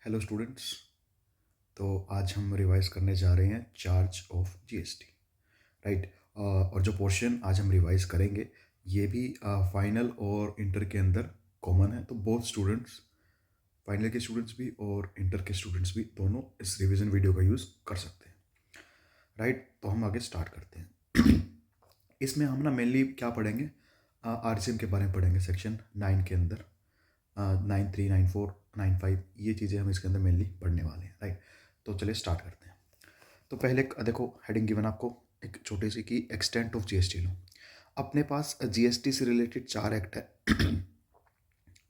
Hello students. तो आज हम रिवाइज करने जा रहे हैं चार्ज ऑफ जीएसटी, राइट। और जो पोर्शन आज हम रिवाइज करेंगे ये भी फाइनल और इंटर के अंदर कॉमन है, तो बोथ स्टूडेंट्स, फाइनल के स्टूडेंट्स भी और इंटर के स्टूडेंट्स भी दोनों इस रिवीजन वीडियो का यूज़ कर सकते हैं, राइट। तो हम आगे स्टार्ट करते हैं। इसमें हम ना मेनली क्या पढ़ेंगे, आरसीएम के बारे में पढ़ेंगे सेक्शन 9 के अंदर। 9(3), 9(4), 9(5) ये चीज़ें हम इसके अंदर मेनली पढ़ने वाले हैं, राइट। तो चलिए स्टार्ट करते हैं। तो पहले देखो हेडिंग गिवन आपको एक छोटी सी की एक्सटेंट ऑफ जीएसटी लो। अपने पास जीएसटी से रिलेटेड 4 एक्ट है।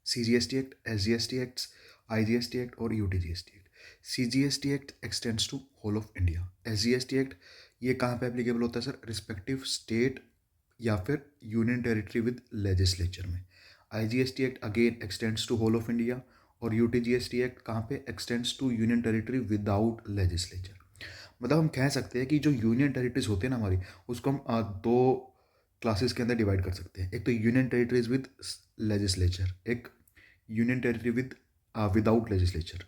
CGST act, SGST act, IGST act और UTGST act. CGST act extends to whole of India. SGST act ये कहाँ पे एप्लीकेबल होता है सर? रिस्पेक्टिव स्टेट या फिर यूनियन टेरिटरी विद लेजिस्लेचर में। IGST act again extends to whole of India और यूटीजीएसटी एक्ट कहाँ पे? Extends to union territory without legislature. मतलब हम कह सकते हैं कि जो यूनियन टेरिटरीज होते हैं ना हमारी, उसको हम दो क्लासेस के अंदर डिवाइड कर सकते हैं। एक तो यूनियन टेरिटरीज विद लेजिस्लेचर, एक union territory with without legislature.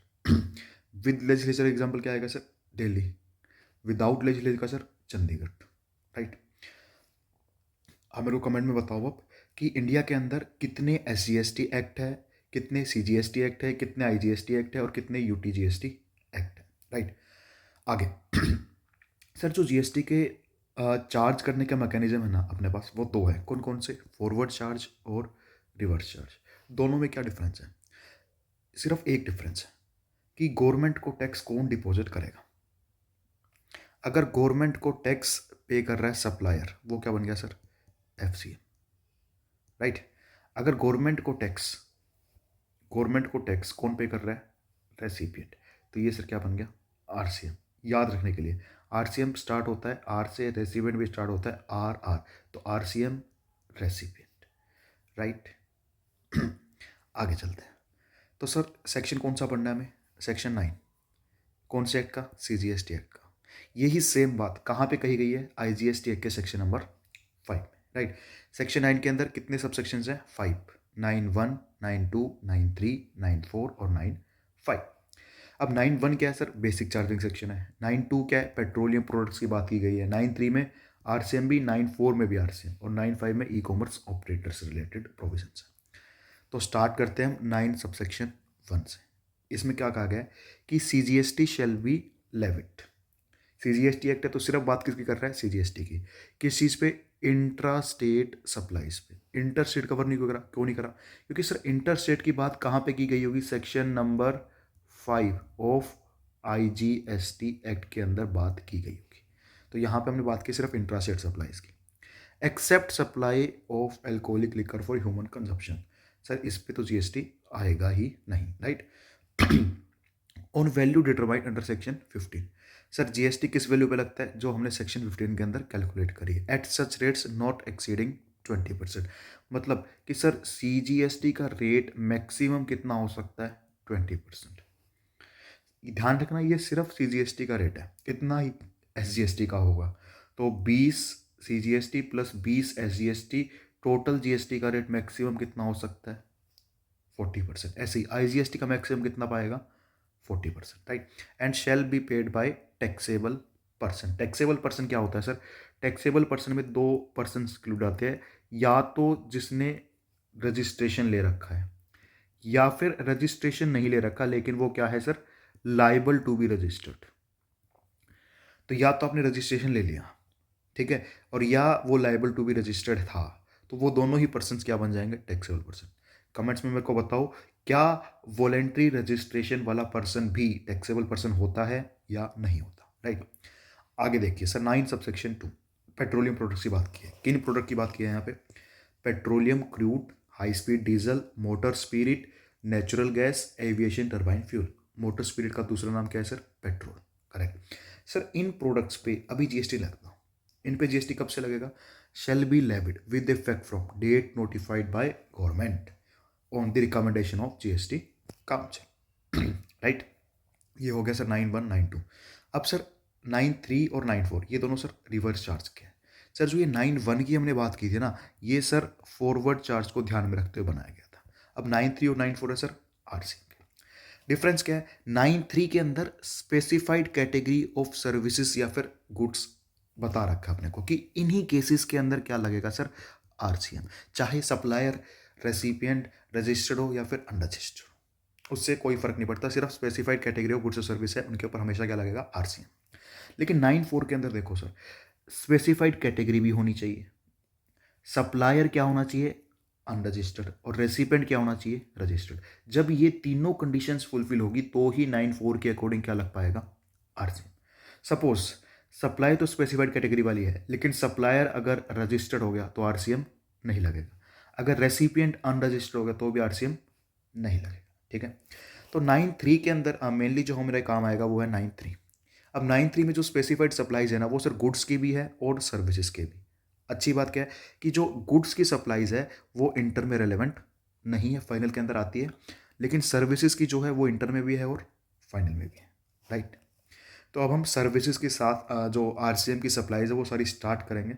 With legislature example क्या आएगा सर? दिल्ली। विदाउट लेजिस्लेचर का सर चंडीगढ़, राइट। आप मेरे को कमेंट में बताओ आप कि इंडिया के अंदर कितने एसजीएसटी एक्ट है, कितने सीजीएसटी एक्ट है, कितने आईजीएसटी एक्ट है और कितने यूटीजीएसटी एक्ट है, राइट। आगे सर जो जीएसटी के चार्ज करने का मैकेनिज्म है ना अपने पास, वो दो है। कौन कौन से? फॉरवर्ड चार्ज और रिवर्स चार्ज। दोनों में क्या डिफरेंस है? सिर्फ एक डिफरेंस है कि गवर्नमेंट को टैक्स कौन डिपॉजिट करेगा। अगर गवर्नमेंट को टैक्स पे कर रहा है सप्लायर, वो क्या बन गया सर? FCM, right. अगर गवर्नमेंट को टैक्स कौन पे कर रहा है? रेसिपिएंट। तो ये सर क्या बन गया? आरसीएम। याद रखने के लिए आरसीएम स्टार्ट होता है आर से, रेसिपिएंट भी स्टार्ट होता है आर आर, तो आरसीएम रेसिपिएंट, राइट। आगे चलते हैं। तो सर सेक्शन कौन सा पढ़ना है हमें? सेक्शन 9। कौन से एक्ट का? सीजीएसटी एक्ट का। यही सेम बात कहाँ पे कही गई है? आईजीएसटी एक्ट के सेक्शन नंबर 5 में, राइट। सेक्शन 9 के अंदर कितने सब सेक्शंस हैं? 5। 9(1), 9(2), 9(3), 9(4 और 9(5). अब 9(1) क्या है सर? बेसिक चार्जिंग सेक्शन है। 9(2) क्या है? पेट्रोलियम प्रोडक्ट्स की बात की गई है। 9(3) में आरसीएम भी, 9(4) में भी आरसीएम और 9(5) में ई कॉमर्स ऑपरेटर से रिलेटेड प्रोविजन है। तो स्टार्ट करते हैं हम 9 सबसेक्शन 1 से। इसमें क्या कहा गया है कि CGST shell be levied. CGST act है तो सिर्फ बात किसकी कर रहा है? सीजीएसटी की। किस चीज़ पे? इंट्रा स्टेट सप्लाईज पे। इंटर स्टेट कवर नहीं करा। क्यों नहीं करा? क्योंकि सर इंटर स्टेट की बात कहाँ पे की गई होगी? Section number 5 of IGST act के अंदर बात की गई होगी। तो यहाँ पे हमने बात की सिर्फ इंट्रा स्टेट सप्लाईज की। Except supply of alcoholic liquor for human consumption. Sir इस पे तो जीएसटी आएगा ही नहीं, right. On value determined under section 15। Sir GST किस वैल्यू पे लगता है? जो हमने सेक्शन 15 के अंदर कैलकुलेट करी है। At such rates not exceeding 20%। मतलब कि सर सीजीएसटी का रेट मैक्सिमम कितना हो सकता है? 20%। ध्यान रखना ये सिर्फ सीजीएसटी का रेट है, इतना ही एसजीएसटी का होगा। तो 20 CGST plus 20 SGST, total GST का रेट मैक्सिमम कितना हो सकता है? 40%। ऐसे ही आईजीएसटी का मैक्सिमम कितना पाएगा? 40%, right. And shall be paid by taxable person. Taxable person क्या होता है सर? टैक्सेबल पर्सन में दो पर्सन इंक्लूड आते हैं, या तो जिसने रजिस्ट्रेशन ले रखा है या फिर रजिस्ट्रेशन नहीं ले रखा लेकिन वो क्या है sir? Liable to be registered. तो या तो आपने रजिस्ट्रेशन ले लिया, ठीक है, और या वो लाइबल टू बी रजिस्टर्ड था, तो वो दोनों ही पर्सन क्या बन जाएंगे? Taxable person. कमेंट्स में मेरे को बताओ क्या वॉलेंट्री रजिस्ट्रेशन वाला पर्सन भी टैक्सेबल पर्सन होता है या नहीं होता, राइट। आगे देखिए सर 9 सबसेक्शन 2। पेट्रोलियम प्रोडक्ट्स की बात की है। किन प्रोडक्ट की बात की है यहाँ पे? Petroleum crude, high speed diesel, motor spirit, natural gas, aviation turbine fuel. Motor spirit का दूसरा नाम क्या है सर? Petrol, correct. सर इन प्रोडक्ट्स पे अभी जीएसटी लगता, इन पे जीएसटी कब से लगेगा? Shall be levied with effect from date notified by government on the recommendation of GST council, right. ये हो गया सर 9(1), 9(2). अब सर 9(3) और 9(4) ये दोनों सर रिवर्स चार्ज के हैं। सर जो ये 9(1) की हमने बात की थी ना, ये सर फॉरवर्ड चार्ज को ध्यान में रखते हुए बनाया गया था। अब 9(3) और 9(4) है सर आरसीएम के। डिफरेंस क्या है, 9(3) के अंदर स्पेसिफाइड कैटेगरी ऑफ सर्विसेज या फिर गुड्स बता रखा है अपने को कि इन्हीं केसेस के अंदर क्या लगेगा सर, आरसीएम, चाहे सप्लायर रेसिपिएंट रजिस्टर्ड हो या फिर अनरजिस्टर्ड हो, उससे कोई फर्क नहीं पड़ता, सिर्फ स्पेसिफाइड कैटेगरी ऑफ गुड्स और सर्विस है उनके ऊपर हमेशा क्या लगेगा, आरसीएम। लेकिन 9(4) के अंदर देखो सर, स्पेसिफाइड कैटेगरी भी होनी चाहिए, सप्लायर क्या होना चाहिए, अनरजिस्टर्ड, और रेसिपेंट क्या होना चाहिए, रजिस्टर्ड। जब ये तीनों कंडीशंस फुलफिल होगी तो ही 9(4) के अकॉर्डिंग क्या लग पाएगा, आरसीएम। सपोज सप्लाई तो स्पेसिफाइड कैटेगरी वाली है, लेकिन सप्लायर अगर रजिस्टर्ड हो गया तो आरसीएम नहीं लगेगा, अगर रेसिपिएंट अनरजिस्टर्ड हो गया तो भी आरसीएम नहीं लगेगा। ठीक है, तो 9(3) के अंदर मेनली जो मेरा काम आएगा वो है 9(3). अब 9(3) में जो स्पेसिफाइड सप्लाईज है ना, वो सर गुड्स की भी है और सर्विसेज के भी। अच्छी बात क्या है कि जो गुड्स की सप्लाईज है वो इंटर में रेलेवेंट नहीं है, फाइनल के अंदर आती है, लेकिन सर्विसेज की जो है वो इंटर में भी है और फाइनल में भी है, राइट। तो अब हम सर्विसेज के साथ जो आरसीएम की सप्लाईज है वो सारी स्टार्ट करेंगे,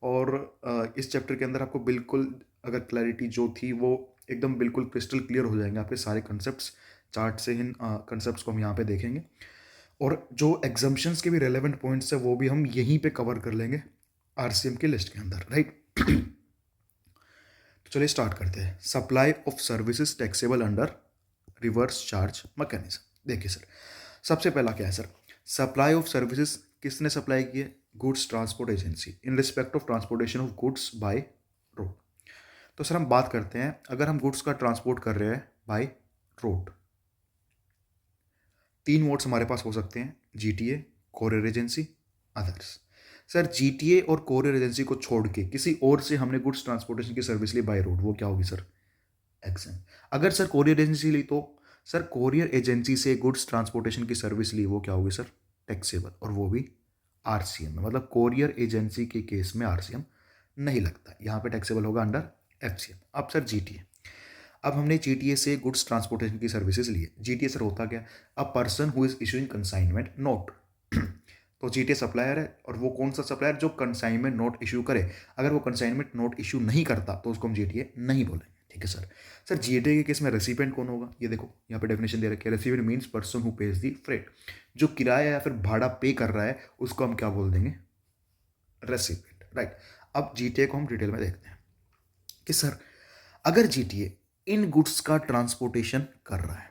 और इस चैप्टर के अंदर आपको बिल्कुल अगर क्लैरिटी जो थी वो एकदम बिल्कुल क्रिस्टल क्लियर हो जाएंगे आपके सारे कंसेप्ट्स, चार्ट से इन कंसेप्ट्स को हम यहाँ पे देखेंगे, और जो एग्जम्पशंस के भी रेलेवेंट पॉइंट्स है वो भी हम यहीं पे कवर कर लेंगे आरसीएम की लिस्ट के अंदर, राइट। तो चलिए स्टार्ट करते हैं। Supply of services taxable under reverse charge mechanism. देखिए सर, सबसे पहला क्या है सर, सप्लाई ऑफ सर्विसेज किसने सप्लाई की है, goods transport agency, in respect of transportation of goods by road. तो सर हम बात करते हैं, अगर हम गुड्स का ट्रांसपोर्ट कर रहे हैं बाय रोड, 3 मोड्स हमारे पास हो सकते हैं, GTA, courier agency, others. Sir GTA और कोरियर एजेंसी को छोड़ के किसी और से हमने गुड्स ट्रांसपोर्टेशन की सर्विस ली बाय रोड, वो क्या होगी सर, एक्शन। अगर सर कोरियर एजेंसी ली तो सर कोरियर एजेंसी से गुड्स ट्रांसपोर्टेशन की सर्विस ली, वो क्या होगी सर, टैक्सेबल, और वो भी आरसीएम में, मतलब कोरियर एजेंसी के केस में आरसीएम नहीं लगता, यहाँ पे टैक्सेबल होगा अंडर एफसीएम। अब सर जीटीए, अब हमने जीटीए से गुड्स ट्रांसपोर्टेशन की सर्विसेज ली है। जीटीए सर होता क्या, a person who is issuing consignment note. तो जीटीए सप्लायर है, और वो कौन सा सप्लायर, जो कंसाइनमेंट नोट इशू करे। अगर वो कंसाइनमेंट नोट इशू नहीं करता तो उसको हम जीटीए नहीं बोलेंगे, ठीक है सर। सर जीटीए के केस में रेसिपेंट कौन होगा, ये देखो यहाँ पे डेफिनेशन दे रखी है, recipient means person who page the freight, जो किराया या फिर भाड़ा पे कर रहा है उसको हम क्या बोल देंगे, रेसिपेंट, राइट। अब जीटीए को हम डिटेल में देखते हैं कि सर अगर जीटीए इन गुड्स का ट्रांसपोर्टेशन कर रहा है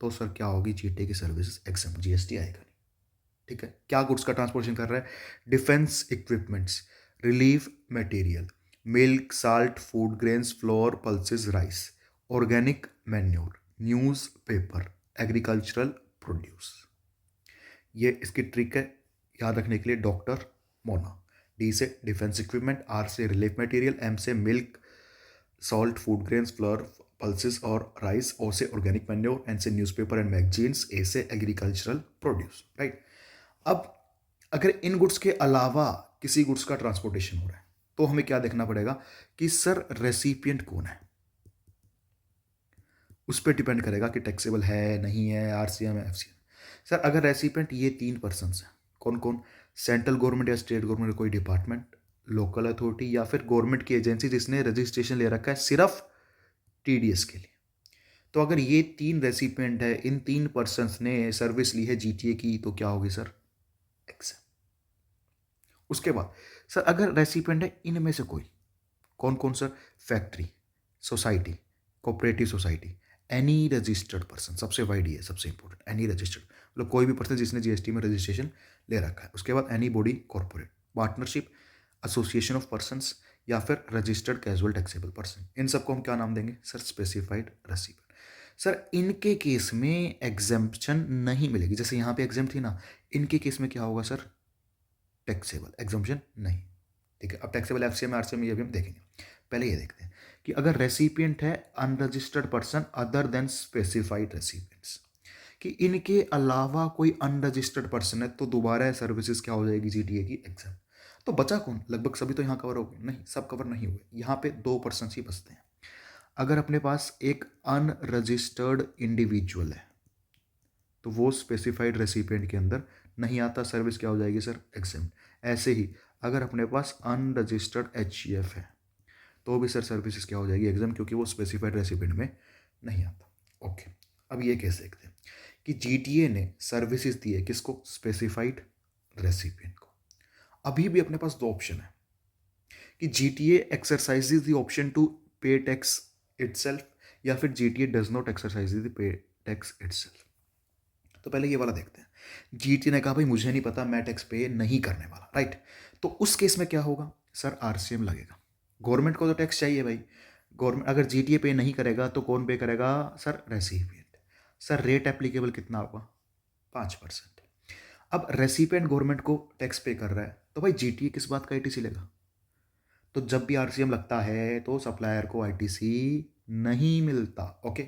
तो सर क्या होगी, जीटीए की सर्विसेज एग्जाम, जीएसटी आएगा नहीं, ठीक है। क्या गुड्स का ट्रांसपोर्टेशन कर रहा है, defence equipments, relief material, milk, salt, food grains, floor, pulses, rice, organic manure, news paper, agricultural produce. ये इसकी ट्रिक है याद रखने के लिए, डॉक्टर मोना। डी से डिफेंस इक्विपमेंट, आर से रिलीफ मटेरियल, एम से milk, salt, food grains, floor, pulses और राइस, ओ से ऑर्गेनिक मैन्योर, एन से न्यूज़पेपर एंड मैगजीन्स, ए से एग्रीकल्चरल प्रोड्यूस, राइट। अब अगर इन गुड्स के अलावा किसी गुड्स का ट्रांसपोर्टेशन हो रहा है तो हमें क्या देखना पड़ेगा कि सर रेसिपिएंट कौन है, उस पर डिपेंड करेगा कि टैक्सेबल है नहीं है, आरसीएम है, एफसीएम। सर अगर रेसिपिएंट ये 3 पर्सन्स हैं, कौन कौन, सेंट्रल गवर्नमेंट या स्टेट गवर्नमेंट का कोई डिपार्टमेंट, लोकल अथॉरिटी, या फिर गवर्नमेंट की एजेंसी जिसने रजिस्ट्रेशन ले रखा है सिर्फ टीडीएस के लिए। तो अगर ये 3 रेसिपिएंट है, इन 3 पर्सन्स ने सर्विस ली है जीटीए की, तो क्या होगी सर, एक्सेप्ट। उसके बाद सर अगर रेसिपिएंट है इनमें से कोई, कौन कौन sir, factory, society, cooperative society, any registered person, सबसे वाइड ही है, सबसे इंपॉर्टेंट, एनी रजिस्टर्ड, मतलब कोई भी पर्सन जिसने जीएसटी में रजिस्ट्रेशन ले रखा है। उसके बाद any body corporate, partnership, association of persons, या फिर रजिस्टर्ड कैजुअल टैक्सेबल पर्सन, इन सबको हम क्या नाम देंगे सर, स्पेसिफाइड रेसिपिएंट। सर इनके केस में एग्जेम्पशन नहीं मिलेगी, जैसे यहाँ पे एग्जेम थी ना, इनके केस में क्या होगा सर, टैक्सेबल, एग्जम्पशन नहीं, ठीक है। अब टैक्सेबल एफसीएम आरसीएम ये भी हम देखेंगे, पहले ये देखते हैं कि अगर रेसिपिएंट है unregistered person other then specified recipients, कि इनके अलावा कोई अनरजिस्टर्ड पर्सन है तो दोबारा सर्विसेज क्या हो जाएगी, जीटीए की एग्जाम। तो बचा कौन, लगभग सभी तो यहाँ कवर हो गए, नहीं सब कवर नहीं हुए, यहाँ पे 2 पर्सन ही बचते हैं। अगर अपने पास एक अनरजिस्टर्ड इंडिविजुअल है तो वो स्पेसिफाइड रेसिपिएंट के अंदर नहीं आता, सर्विस क्या हो जाएगी सर, एग्जाम। ऐसे ही अगर अपने पास अनरजिस्टर्ड एचईएफ है तो भी सर सर्विसेज क्या हो जाएगी, एग्जाम, क्योंकि वो स्पेसिफाइड रेसिपिएंट में नहीं आता। ओके, अब ये केस देखते हैं। कि जीटीए ने सर्विसेज दी है किसको, स्पेसिफाइड रेसिपिएंट को। अभी भी अपने पास दो ऑप्शन है कि GTA exercises the option to pay tax itself या फिर GTA does not exercise the pay tax itself. तो पहले ये वाला देखते हैं। जीटीए ने कहा भाई मुझे नहीं पता, मैं टैक्स पे नहीं करने वाला, राइट। तो उस केस में क्या होगा सर, आरसीएम लगेगा। गवर्नमेंट को तो टैक्स चाहिए भाई, गवर्नमेंट अगर जीटीए पे नहीं करेगा तो कौन पे करेगा sir, recipient. Sir rate applicable कितना होगा, 5%। अब रेसिपिएंट गवर्नमेंट को टैक्स पे कर रहा है तो भाई जीटीए किस बात का आईटीसी लेगा। तो जब भी आरसीएम लगता है तो सप्लायर को आईटीसी नहीं मिलता, ओके।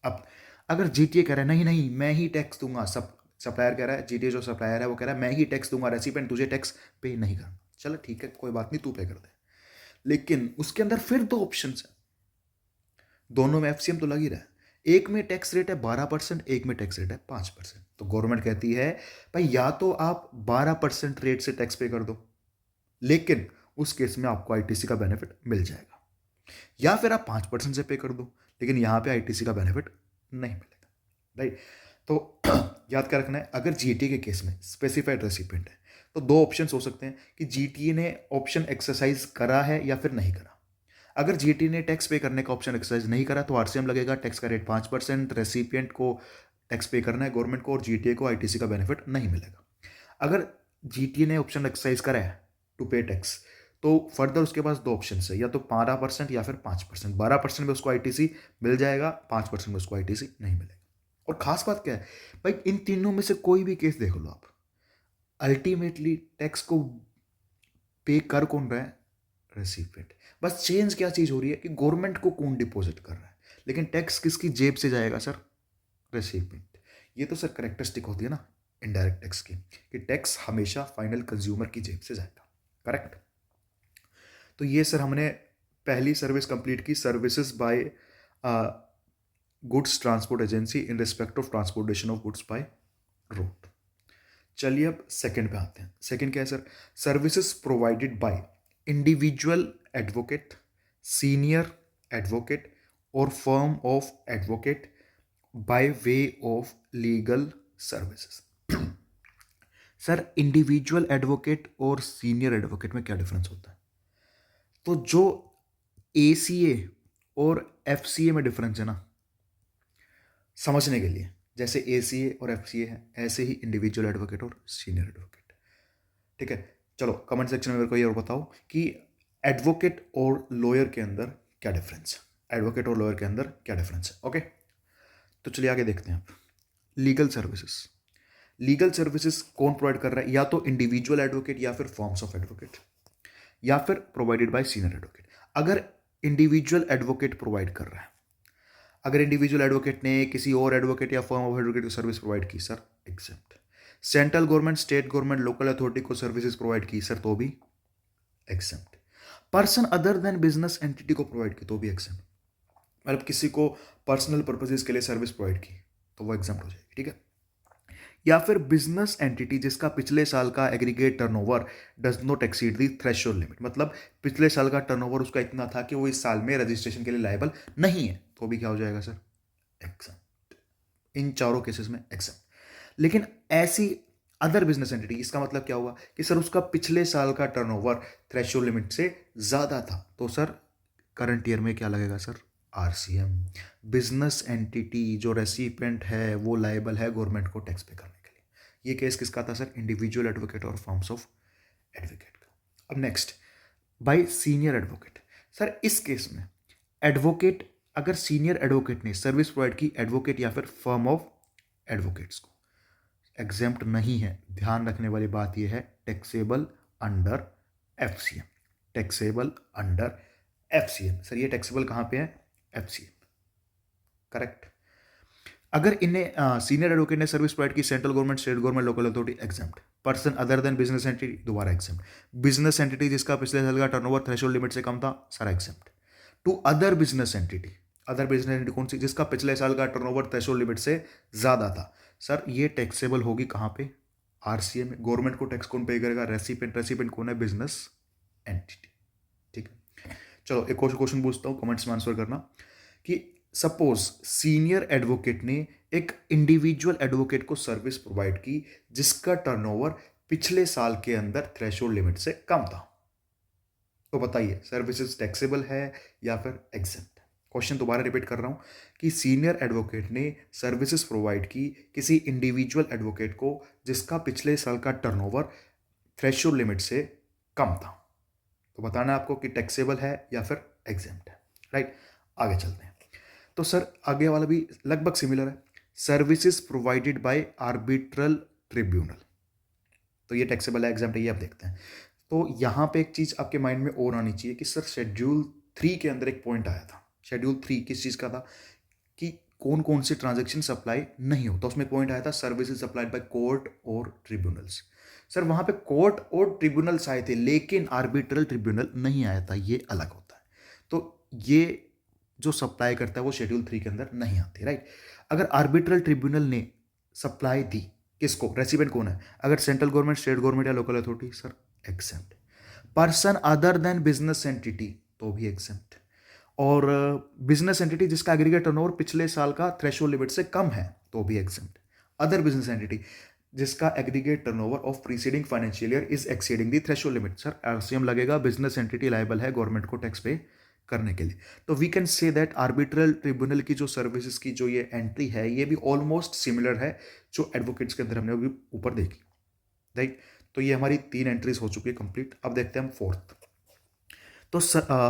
अब अगर जीटीए कह रहा है नहीं नहीं मैं ही टैक्स दूंगा, सब सप्लायर कह रहा है, जीटीए जो सप्लायर है वो कह रहा है मैं ही टैक्स दूंगा, रेसिपिएंट तुझे टैक्स पे नहीं करना, चलो ठीक है कोई बात नहीं तू पे कर दे। लेकिन उसके अंदर फिर दो ऑप्शन है, दोनों में एफसीएम तो लग ही रहा है। एक में टैक्स रेट है 12%, एक में टैक्स रेट है 5%। तो गवर्नमेंट कहती है भाई या तो आप 12% रेट से टैक्स पे कर दो, लेकिन उस केस में आपको आईटीसी का बेनिफिट मिल जाएगा, या फिर आप 5% से पे कर दो लेकिन यहां पे आईटीसी का बेनिफिट नहीं मिलेगा, राइट। तो याद क्या रखना है, अगर जीटीए के केस में स्पेसिफाइड रेसिपिएंट है तो दो ऑप्शंस हो सकते हैं कि जीटीए ने ऑप्शन एक्सरसाइज करा है या फिर नहीं करा। अगर जीटीए ने टैक्स पे करने का ऑप्शन एक्सरसाइज नहीं करा तो आरसीएम लगेगा, टैक्स का रेट 5%, रेसिपिएंट को टैक्स पे करना है गवर्नमेंट को और जीटीए को आईटीसी का बेनिफिट नहीं मिलेगा। अगर जीटीए ने ऑप्शन एक्सरसाइज करा है टू पे टैक्स तो फर्दर उसके पास दो ऑप्शन है, या तो 12% या फिर 5%। 12% में उसको आईटीसी मिल जाएगा, 5% में उसको आईटीसी नहीं मिलेगा। और खास बात क्या है भाई, इन तीनों में से कोई भी केस देख लो आप, अल्टीमेटली टैक्स को पे कर कौन रहा है, रेसिपिएंट। बस चेंज क्या चीज हो रही है कि गवर्नमेंट को कौन डिपॉजिट कर रहा है, लेकिन टैक्स किसकी जेब से जाएगा सर, रेसिपिएंट। ये तो सर करेक्टरिस्टिक होती है ना इनडायरेक्ट टैक्स की, कि टैक्स हमेशा फाइनल कंज्यूमर की जेब से जाएगा, करेक्ट। तो ये सर हमने पहली सर्विस कंप्लीट की, services by goods transport agency in respect of transportation of goods by road. चलिए अब सेकंड पे आते हैं। सेकंड क्या है sir, services provided by individual advocate, senior advocate और firm of advocate by way of legal services. Sir individual advocate और senior advocate में क्या डिफरेंस होता है, तो जो एसीए और एफसीए में डिफरेंस है ना, समझने के लिए, जैसे एसीए और एफसीए है ऐसे ही इंडिविजुअल एडवोकेट और सीनियर एडवोकेट, ठीक है। चलो कमेंट सेक्शन में मेरे को ये और बताओ कि एडवोकेट और लॉयर के अंदर क्या डिफरेंस है, एडवोकेट और लॉयर के अंदर क्या डिफरेंस है, ओके। तो चलिए आगे देखते हैं आप। लीगल सर्विसेज, लीगल सर्विसेज कौन प्रोवाइड कर रहा है, या तो इंडिविजुअल एडवोकेट या फिर फॉर्म्स ऑफ एडवोकेट, या फिर प्रोवाइडेड बाय सीनियर एडवोकेट। अगर इंडिविजुअल एडवोकेट प्रोवाइड कर रहा है, अगर इंडिविजुअल एडवोकेट ने किसी और एडवोकेट या फर्म ऑफ एडवोकेट को सर्विस प्रोवाइड की sir, exempt. Central government, state government, local authority को सर्विसेज प्रोवाइड की सर, तो भी exempt. Person other then business entity को प्रोवाइड की तो भी एग्जेम्प्ट। मतलब किसी को पर्सनल पर्पजेज के लिए सर्विस प्रोवाइड की तो वो एग्जाम्प्ट हो जाएगी, ठीक है। या फिर बिजनेस एंटिटी जिसका पिछले साल का aggregate turnover does not exceed the threshold limit, मतलब पिछले साल का टर्नओवर उसका इतना था कि वो इस साल में रजिस्ट्रेशन के लिए लायबल नहीं है, तो भी क्या हो जाएगा सर, एग्जाम्प्ट। इन चारों केसेस में एग्जाम्प्ट। लेकिन ऐसी अदर बिजनेस एंटिटी, इसका मतलब क्या हुआ कि सर उसका पिछले साल का टर्नओवर थ्रेशोल्ड लिमिट से ज्यादा था, तो सर करंट ईयर में क्या लगेगा सर, आरसीएम। बिजनेस एंटिटी जो रेसिपिएंट है वो लायबल है गवर्नमेंट को टैक्स पे करने के लिए। ये केस किसका था सर, इंडिविजुअल एडवोकेट और फॉर्म्स ऑफ एडवोकेट का। अब next bye senior advocate. Sir इस केस में एडवोकेट, अगर सीनियर एडवोकेट ने सर्विस प्रोवाइड की एडवोकेट या फिर फर्म ऑफ एडवोकेट्स को, एग्जेम्प्ट नहीं है। ध्यान रखने वाली बात यह है, taxable under FCM, taxable under FCM. Sir ये टैक्सेबल कहां पे है, एफसीएम, करेक्ट। अगर इन्हें सीनियर एडवोकेट ने सर्विस प्रोवाइड की central government, state government, local authority, exempt. Person other then business entity, दोबारा एग्जाम्प्ट। बिजनेस एंटिटी जिसका पिछले साल का टर्नओवर थ्रेशोल्ड लिमिट से कम था, सारा exempt. To other business entity, other business entity कौन सी, जिसका पिछले साल का टर्नओवर थ्रेशोल्ड लिमिट से ज्यादा था, सर ये टैक्सेबल होगी कहां पे, आरसीएम में। गवर्नमेंट को टैक्स कौन पे करेगा, रेसिपिएंट। रेसिपिएंट कौन है, बिजनेस एंटिटी, ठीक है। चलो एक और क्वेश्चन पूछता हूं, कमेंट्स में आंसर करना कि सपोज सीनियर एडवोकेट ने एक इंडिविजुअल एडवोकेट को सर्विस प्रोवाइड की जिसका टर्नओवर पिछले साल के अंदर थ्रेशोल्ड लिमिट से कम था। तो बताइए सर्विसेज टैक्सेबल है या फिर एग्जेम्प्ट है। क्वेश्चन दोबारा रिपीट कर रहा हूं कि सीनियर एडवोकेट ने सर्विसेज प्रोवाइड की किसी इंडिविजुअल एडवोकेट को जिसका पिछले साल का टर्नओवर थ्रेशोल्ड लिमिट से कम था। तो बताना है आपको कि टैक्सेबल है या फिर एग्जेम्प्ट है, राइट। आगे चलते हैं। तो सर आगे वाला भी लगभग सिमिलर है, services provided bye arbitral tribunal. तो ये टैक्सेबल है एग्जेम्प्ट है, ये आप देखते हैं। तो यहाँ पे एक चीज़ आपके माइंड में और आनी चाहिए कि सर शेड्यूल 3 के अंदर एक पॉइंट आया था। शेड्यूल 3 किस चीज़ का था कि कौन कौन से ट्रांजैक्शन सप्लाई नहीं होता। उसमें पॉइंट आया था सर्विसेज सप्लाइड बाय कोर्ट और ट्रिब्यूनल्स। सर वहाँ पे कोर्ट और ट्रिब्यूनल्स आए थे लेकिन आर्बिट्रल ट्रिब्यूनल नहीं आया था, ये अलग होता है। तो ये जो सप्लाई करता है वो शेड्यूल 3 के अंदर नहीं आती, राइट। अगर आर्बिट्रल ट्रिब्यूनल ने सप्लाई दी, किसको, रेसिपेंट कौन है, अगर सेंट्रल गवर्नमेंट, स्टेट गवर्नमेंट या local authority, sir exempt. Person other then business entity तो भी एग्जेम्प्ट। और बिजनेस एंटिटी जिसका एग्रीगेट टर्नओवर पिछले साल का थ्रेशोल्ड लिमिट से कम है तो भी एग्जेम्प्ट। अदर बिजनेस एंटिटी जिसका aggregate turnover of preceding financial year is exceeding the threshold limit, sir RCM लगेगा। बिजनेस एंटिटी लायबल है गवर्नमेंट को टैक्स पे करने के लिए। तो we can say that arbitral tribunal की जो सर्विसेज की जो ये एंट्री है ये भी ऑलमोस्ट सिमिलर है जो एडवोकेट्स के अंदर हमने अभी ऊपर देखी, राइट। तो ये हमारी 3 एंट्रीज हो चुकी है कंप्लीट। अब देखते हैं हम फोर्थ। तो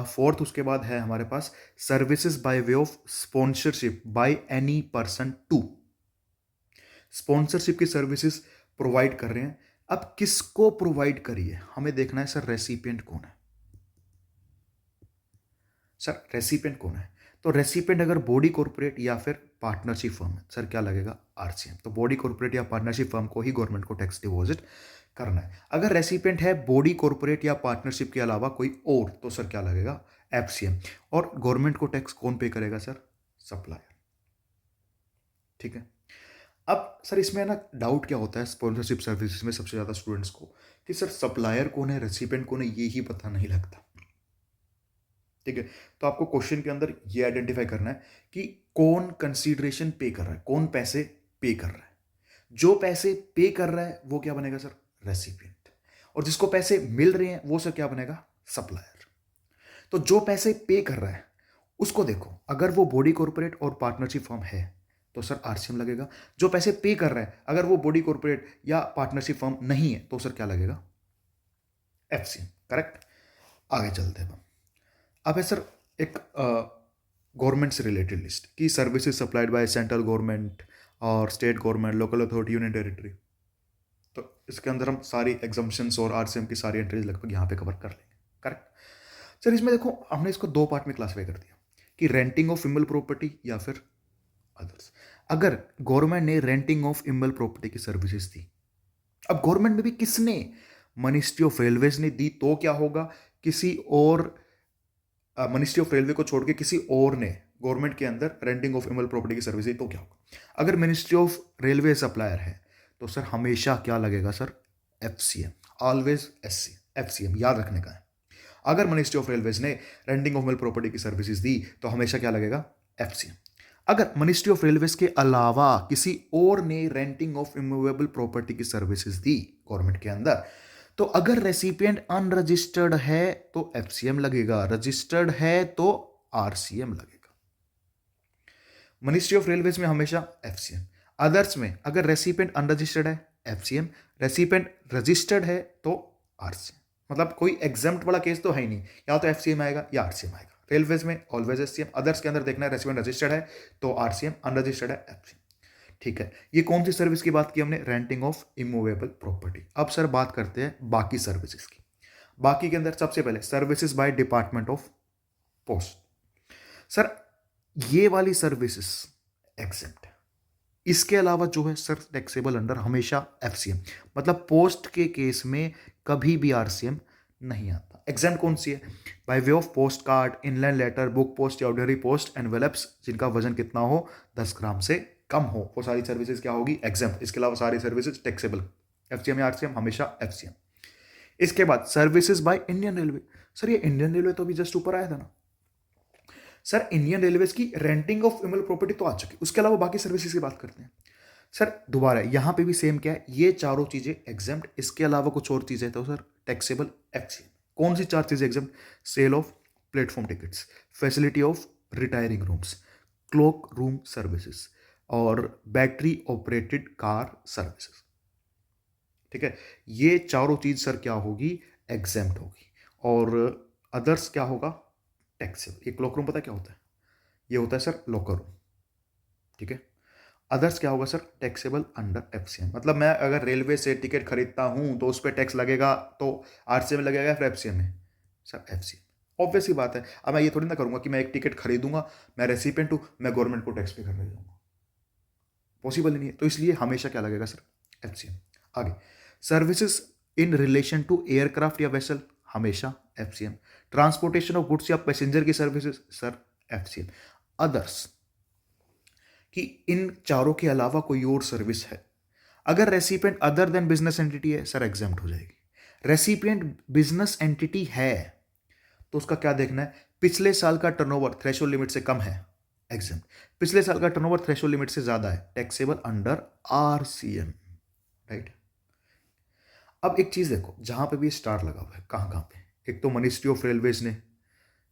फोर्थ उसके बाद है हमारे पास services by way of sponsorship by any person to. Sponsorship की सर्विसेज प्रोवाइड कर रहे हैं। अब किसको प्रोवाइड करिए हमें देखना है, सर रेसिपिएंट कौन है। सर रेसिपिएंट कौन है, तो रेसिपिएंट अगर बॉडी कॉर्पोरेट या फिर पार्टनरशिप फर्म है, सर क्या लगेगा, आरसीएम। तो बॉडी कॉर्पोरेट या पार्टनरशिप फर्म को ही गवर्नमेंट को टैक्स डिपॉजिट करना है। अगर रेसिपिएंट है बॉडी कॉर्पोरेट या पार्टनरशिप के अलावा कोई और, तो सर क्या लगेगा, एफसीएम। और गवर्नमेंट को टैक्स कौन पे करेगा, सर सप्लायर, ठीक है। अब सर इसमें ना डाउट क्या होता है स्पॉन्सरशिप सर्विसेज में सबसे ज़्यादा स्टूडेंट्स को कि सर सप्लायर कौन है, रेसिपिएंट कौन है, ये ही पता नहीं लगता, ठीक है। तो आपको क्वेश्चन के अंदर ये आइडेंटिफाई करना है कि कौन कंसीडरेशन पे कर रहा है, कौन पैसे पे कर रहा है। जो पैसे पे कर रहा है वो क्या बनेगा, सर रेसिपिएंट। और जिसको पैसे मिल रहे हैं वो सर क्या बनेगा, सप्लायर। तो जो पैसे पे कर रहा है उसको देखो, अगर वो बॉडी कॉर्पोरेट और पार्टनरशिप फर्म है तो सर आरसीएम लगेगा। जो पैसे पे कर रहा है अगर वो बॉडी कॉर्पोरेट या पार्टनरशिप फर्म नहीं है तो सर क्या लगेगा, एफसीएम, करेक्ट। आगे चलते हैं। अब है सर एक गवर्नमेंट से रिलेटेड लिस्ट की services supplied by central government और state government, local authority, union territory. तो इसके अंदर हम सारी एग्जम्पशंस और आरसीएम की सारी एंट्रीज लगभग यहाँ पे कवर कर लेंगे, करेक्ट। सर इसमें देखो हमने इसको 2 पार्ट में क्लासीफाई कर दिया कि रेंटिंग ऑफ इमल प्रॉपर्टी या फिर अदर्स। अगर गवर्नमेंट ने रेंटिंग ऑफ इमल प्रॉपर्टी की सर्विसेज दी, अब गवर्नमेंट में भी किसने, मिनिस्ट्री ऑफ रेलवेज ने दी, तो क्या होगा, किसी और मिनिस्ट्री ऑफ रेलवे को छोड़ के किसी और ने गवर्नमेंट के अंदर रेंटिंग ऑफ इमल प्रॉपर्टी की सर्विस दी तो क्या होगा। अगर मिनिस्ट्री ऑफ रेलवे सप्लायर है तो सर हमेशा क्या लगेगा, सर एफसीएम, ऑलवेज एफसीएम याद रखने का है। अगर मिनिस्ट्री ऑफ रेलवेज ने रेंटिंग ऑफ इमल प्रॉपर्टी की सर्विसेज दी तो हमेशा क्या लगेगा, एफसीएम। अगर मिनिस्ट्री ऑफ रेलवेज के अलावा किसी और ने रेंटिंग ऑफ इमूवेबल प्रॉपर्टी की सर्विसेज दी गवर्नमेंट के अंदर, तो अगर रेसिपिएंट अनरजिस्टर्ड है तो एफसीएम लगेगा, रजिस्टर्ड है तो आरसीएम लगेगा। मिनिस्ट्री ऑफ रेलवेज में हमेशा एफसीएम, अदर्स में अगर रेसिपिएंट अनरजिस्टर्ड है एफसीएम, रेसिपिएंट रजिस्टर्ड है तो आरसीएम। मतलब कोई एग्जम्प्ट वाला केस तो है ही नहीं, या तो एफसीएम आएगा या आरसीएम आएगा। रेलवेज में ऑलवेज एफसीएम, अदर्स के अंदर देखना है रेसिपिएंट रजिस्टर्ड है तो आरसीएम, अनरजिस्टर्ड है एफसीएम, ठीक है। ये कौन सी सर्विस की बात की हमने, रेंटिंग ऑफ इमूवेबल प्रॉपर्टी। अब सर बात करते हैं बाकी सर्विसेज की। बाकी के अंदर सबसे पहले services by department of post. Sir ये वाली सर्विसेज एग्जेम्प्ट है, इसके अलावा जो है सर टैक्सेबल अंडर हमेशा एफसीएम। मतलब पोस्ट के केस में कभी भी आरसीएम नहीं आता। एग्जाम्प्ट कौन सी है, by way of post card, inland letter, book post या ऑर्डिनरी पोस्ट, एनवेलप्स जिनका वजन कितना हो 10 ग्राम से कम हो, वो सारी सर्विसेज क्या होगी, एग्जाम्प्ट। इसके अलावा सारी सर्विसेज टैक्सेबल, एफसीएम या आरसीएम हमेशा एफसीएम। इसके बाद services by Indian railway. Sir ये इंडियन रेलवे तो अभी जस्ट ऊपर आया था ना। सर इंडियन रेलवेज की रेंटिंग ऑफ इमल प्रॉपर्टी तो आ चुकी, उसके अलावा बाकी सर्विसेज की बात करते हैं। सर दोबारा यहाँ पे भी सेम क्या है, ये चारों चीजें एग्जाम्प्ट, इसके अलावा कुछ और चीजें तो सर टैक्सेबल एफसीएम। कौन सी चार चीजें exempt? Sale of platform tickets, facility of retiring rooms, cloak room services और बैटरी ऑपरेटेड कार सर्विसेज। ठीक है, ये चारों चीज सर क्या होगी? एग्जाम्प्ट होगी। और अदर्स क्या होगा? टैक्सेबल। ये क्लॉक रूम पता क्या होता है? ये होता है सर लॉकर रूम। ठीक है, अदर्स क्या होगा सर? Taxable under FCM. मतलब मैं अगर रेलवे से टिकट खरीदता हूं तो उस पर टैक्स लगेगा, तो आरसीएम में लगेगा या फिर एफसीएम में? Sir FCM. ऑब्वियस ही बात है। अब मैं ये थोड़ी ना करूंगा कि मैं एक टिकट खरीदूंगा, मैं रेसिपेंट हूं, मैं गवर्नमेंट को टैक्स पे करने जाऊंगा, पॉसिबल ही नहीं है। तो इसलिए हमेशा क्या लगेगा सर? एफसीएम। आगे, services in relation to aircraft या वेसल, हमेशा एफसीएम। ट्रांसपोर्टेशन ऑफ गुड्स या पैसेंजर की सर्विसेज, सर एफसीएम। अदर्स, कि इन चारों के अलावा कोई और सर्विस है, अगर recipient other than business entity है, सर एग्जाम्प्ट हो जाएगी। रेसिपिएंट बिजनेस एंटिटी है तो उसका क्या देखना है? पिछले साल का टर्नओवर थ्रेशोल्ड लिमिट से कम है, एग्जाम्प्ट। पिछले साल का टर्नओवर थ्रेशोल्ड लिमिट से ज्यादा है, टैक्सेबल अंडर आरसीएम, राइट। अब एक चीज देखो, जहां पे भी स्टार लगा हुआ है, कहां कहां पे? एक तो मिनिस्ट्री ऑफ रेलवेज ने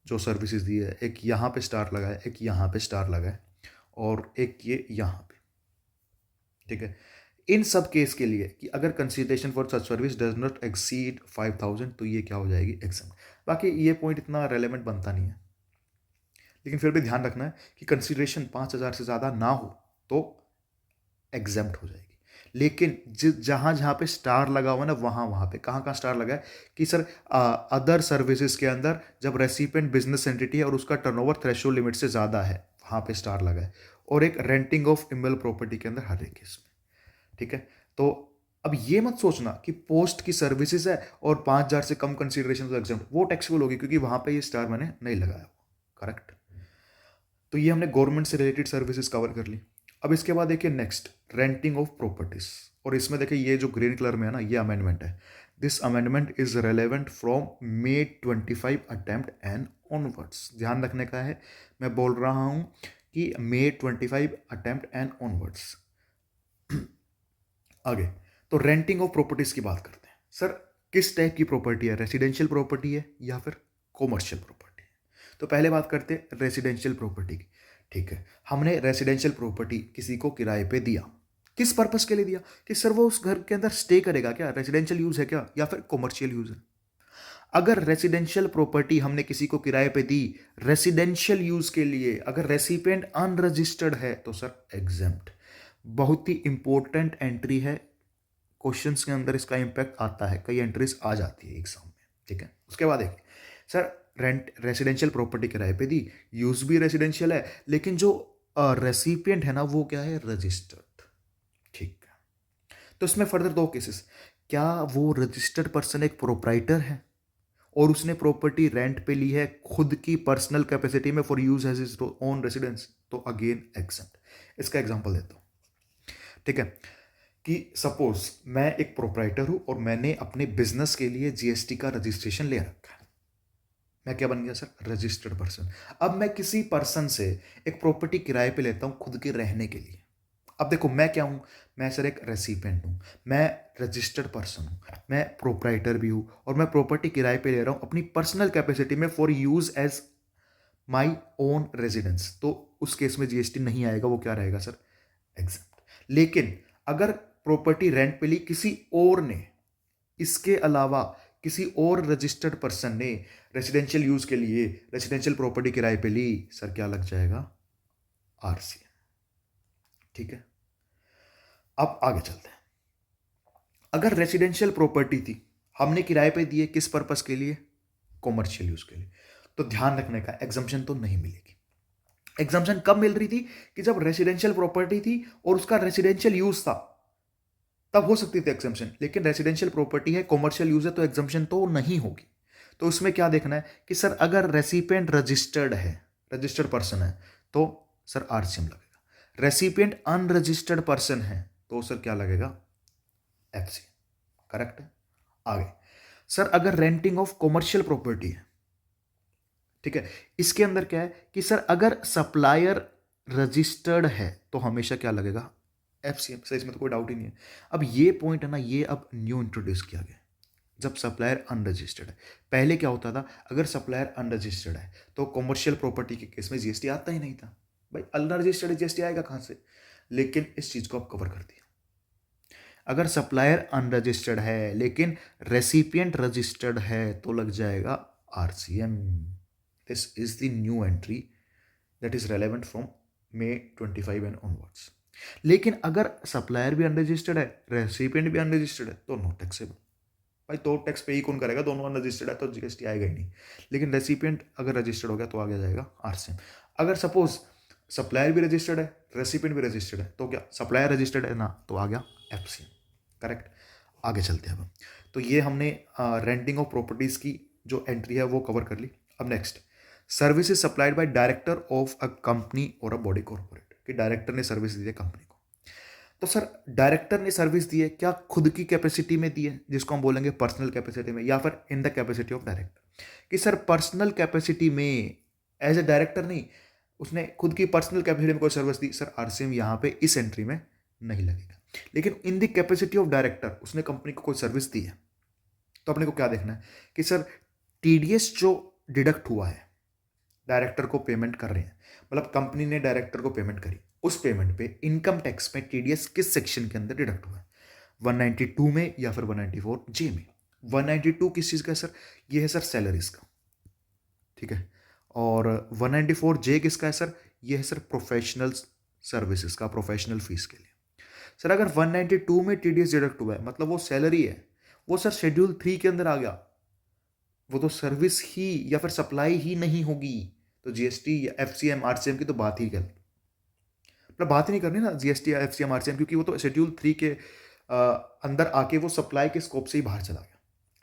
जो सर्विसेज दी है, एक यहां पे स्टार लगा है, एक यहां पे स्टार लगा है, और एक ये यहां पे। ठीक है, इन सब केस के लिए कि अगर consideration for such service does not exceed 5000, तो ये क्या हो जाएगी? एग्जाम। बाकी ये पॉइंट इतना रेलेवेंट बनता नहीं है, लेकिन फिर भी ध्यान रखना है कि कंसिडरेशन 5000 से ज़्यादा ना हो तो एग्जाम्प्ट हो जाएगी। लेकिन जहां जहां पे स्टार लगा हुआ ना, वहां वहां पे कहाँ कहाँ स्टार लगा है कि सर अदर सर्विसेज के अंदर जब रेसिपेंट बिजनेस एंटिटी है और उसका टर्नओवर थ्रेशोल्ड लिमिट से ज़्यादा है, वहां पे स्टार लगा है। और एक रेंटिंग ऑफ इमेल प्रॉपर्टी के अंदर हर एक केस में। ठीक है, तो अब ये मत सोचना कि पोस्ट की सर्विसेज है और 5000 से कम कंसीडरेशन तो एग्जाम, वो टैक्सेबल होगी क्योंकि वहां पे ये स्टार मैंने नहीं लगाया। करेक्ट। तो ये हमने गवर्नमेंट से रिलेटेड सर्विसेज कवर कर ली। अब इसके बाद देखिए नेक्स्ट, रेंटिंग ऑफ प्रॉपर्टीज। और इसमें देखिए ये जो ग्रीन कलर में है ना, ये अमेंडमेंट है। This amendment is relevant from May 25 attempt and onwards. ध्यान रखने का है, मैं बोल रहा हूं कि मे 25 अटेम्प्ट एंड ऑनवर्ड्स। आगे, तो रेंटिंग ऑफ प्रॉपर्टीज की बात करते हैं। सर किस टाइप की प्रॉपर्टी है? रेसिडेंशियल प्रॉपर्टी है या फिर कॉमर्शियल प्रॉपर्टी है? तो पहले बात करते हैं रेसिडेंशियल प्रॉपर्टी की। ठीक है, हमने रेसिडेंशियल प्रॉपर्टी किसी को किराए पे दिया, किस पर्पस के लिए दिया? कि सर वो उस घर के अंदर स्टे करेगा क्या? रेसिडेंशियल यूज है क्या, या फिर कॉमर्शियल यूज है? अगर रेसिडेंशियल प्रॉपर्टी हमने किसी को किराए पे दी रेसिडेंशियल यूज के लिए, अगर रेसिपेंट अनरजिस्टर्ड है, तो सर एग्जेम्प्ट। बहुत ही इंपॉर्टेंट एंट्री है, क्वेश्चंस के अंदर इसका इंपैक्ट आता है, कई एंट्रीज आ जाती है एग्जाम में। ठीक है, उसके बाद देखिए सर, रेंट रेसिडेंशियल प्रॉपर्टी किराए पे दी, यूज भी रेसिडेंशियल है, लेकिन जो रेसिपिएंट है ना, वो क्या है? रजिस्टर्ड। ठीक है, तो इसमें फर्दर दो केसेस, क्या वो रजिस्टर्ड पर्सन एक प्रोप्राइटर है और उसने प्रॉपर्टी रेंट पे ली है खुद की पर्सनल कैपेसिटी में for use as his own residence, तो अगेन एग्जेम्प्ट। इसका एग्जांपल देता हूं। ठीक है, कि सपोज मैं एक प्रोप्राइटर हूं और मैंने अपने बिजनेस के लिए जीएसटी का रजिस्ट्रेशन ले रखा है, मैं क्या बन गया सर? Registered person. अब मैं किसी पर्सन से एक प्रॉपर्टी किराए पे लेता हूं खुद के रहने के लिए। अब देखो मैं क्या हूं? मैं सर एक रेसिपेंट हूं, मैं रजिस्टर्ड पर्सन हूं, मैं प्रोप्राइटर भी हूं, और मैं प्रॉपर्टी किराए पे ले रहा हूं अपनी पर्सनल कैपेसिटी में for use as my own residence, तो उस केस में जीएसटी नहीं आएगा, वो क्या रहेगा सर? एग्जेम्प्ट। लेकिन अगर प्रॉपर्टी रेंट पे ली किसी और ने, इसके अलावा किसी और रजिस्टर्ड पर्सन ने रेसिडेंशियल यूज के लिए रेसिडेंशियल प्रॉपर्टी किराए पे ली, सर क्या लग जाएगा? आरसी। ठीक है, अब आगे चलते हैं। अगर रेसिडेंशियल प्रॉपर्टी थी, हमने किराए पे दिए, किस पर्पस के लिए? कॉमर्शियल यूज के लिए, तो ध्यान रखने का, एग्जम्पशन तो नहीं मिलेगी। एग्जम्पशन कब मिल रही थी? कि जब रेसिडेंशियल प्रॉपर्टी थी और उसका रेसिडेंशियल यूज था, तब हो सकती थी एग्जम्पशन। लेकिन रेसिडेंशियल प्रॉपर्टी है, कॉमर्शियल यूज है, तो एग्जम्पशन तो नहीं होगी। तो उसमें क्या देखना है कि सर अगर रेसिपिएंट रजिस्टर्ड है, रजिस्टर्ड पर्सन है, तो सर आरसीएम लगेगा। रेसिपिएंट अनरजिस्टर्ड पर्सन है, तो सर क्या लगेगा? एफसी। करेक्ट है। आगे, सर अगर रेंटिंग ऑफ कॉमर्शियल प्रॉपर्टी है, ठीक है। इसके अंदर क्या है कि सर अगर सप्लायर रजिस्टर्ड है तो हमेशा क्या लगेगा, एफसीएम। सर इसमें तो कोई डाउट ही नहीं है। अब ये पॉइंट है ना, ये अब न्यू इंट्रोड्यूस किया गया जब सप्लायर अनरजिस्टर्ड है। पहले क्या होता था, अगर सप्लायर अनरजिस्टर्ड है तो कॉमर्शियल प्रॉपर्टी के केस में जीएसटी आता ही नहीं था। भाई अनरजिस्टर्ड जीएसटी आएगा कहाँ से? लेकिन इस चीज को अब कवर कर दिया। अगर सप्लायर अनरजिस्टर्ड है लेकिन रेसिपिएंट रजिस्टर्ड है तो लग जाएगा RCM. This is the new entry that is relevant from May 25 and onwards. लेकिन अगर सप्लायर भी अनरजिस्टर्ड है, रेसिपिएंट भी अनरजिस्टर्ड है तो नो टैक्सेबल। भाई तो टैक्स पे ही कौन करेगा, दोनों अनरजिस्टर्ड है तो जीएसटी आएगा ही नहीं। लेकिन रेसिपिएंट अगर रजिस्टर्ड हो गया तो आगे जाएगा आरसीएम। अगर सपोज सप्लायर भी रजिस्टर्ड है, रेसिपिएंट भी रजिस्टर्ड है तो क्या सप्लायर रजिस्टर्ड है ना, तो आ गया एफसीएम। करेक्ट। आगे चलते हैं अब। तो ये हमने रेंटिंग ऑफ प्रॉपर्टीज की जो एंट्री है वो कवर कर ली। अब next, services supplied by director of a company और अ बॉडी कॉर्पोरेट, कि डायरेक्टर ने सर्विस दी है कंपनी को। तो सर डायरेक्टर ने सर्विस दी है, क्या खुद की कैपेसिटी में दी है जिसको हम बोलेंगे पर्सनल कैपेसिटी में, या फिर in the capacity of director? कि सर पर्सनल कैपेसिटी में एज ए डायरेक्टर नहीं, उसने खुद की पर्सनल कैपेसिटी में कोई सर्विस दी, सर आरसीएम यहाँ पे इस एंट्री में नहीं लगेगा। लेकिन in the capacity of director उसने कंपनी को कोई सर्विस दी है तो अपने को क्या देखना है कि सर टीडीएस जो डिडक्ट हुआ है, डायरेक्टर को पेमेंट कर रहे हैं, मतलब कंपनी ने डायरेक्टर को पेमेंट करी, उस पेमेंट पे इनकम टैक्स में टीडीएस किस सेक्शन के अंदर डिडक्ट हुआ है, 192 में या फिर 194 जे में। 192 किस चीज़ का है सर? ये है सर सैलरीज का, ठीक है। और 194 जे किसका है सर? ये है सर प्रोफेशनल सर्विसेज का, प्रोफेशनल फीस के लिए। सर अगर 192 में टीडीएस डिडक्ट हुआ है मतलब वो सैलरी है, वो सर शेड्यूल 3 के अंदर आ गया, वो तो सर्विस ही या फिर सप्लाई ही नहीं होगी, तो जीएसटी या एफसीएम आरसीएम की तो बात ही कर, मतलब बात ही नहीं करनी ना जीएसटी या एफसीएम आरसीएम, क्योंकि वो तो शेड्यूल 3 के अंदर आके वो सप्लाई के स्कोप से ही बाहर चला गया।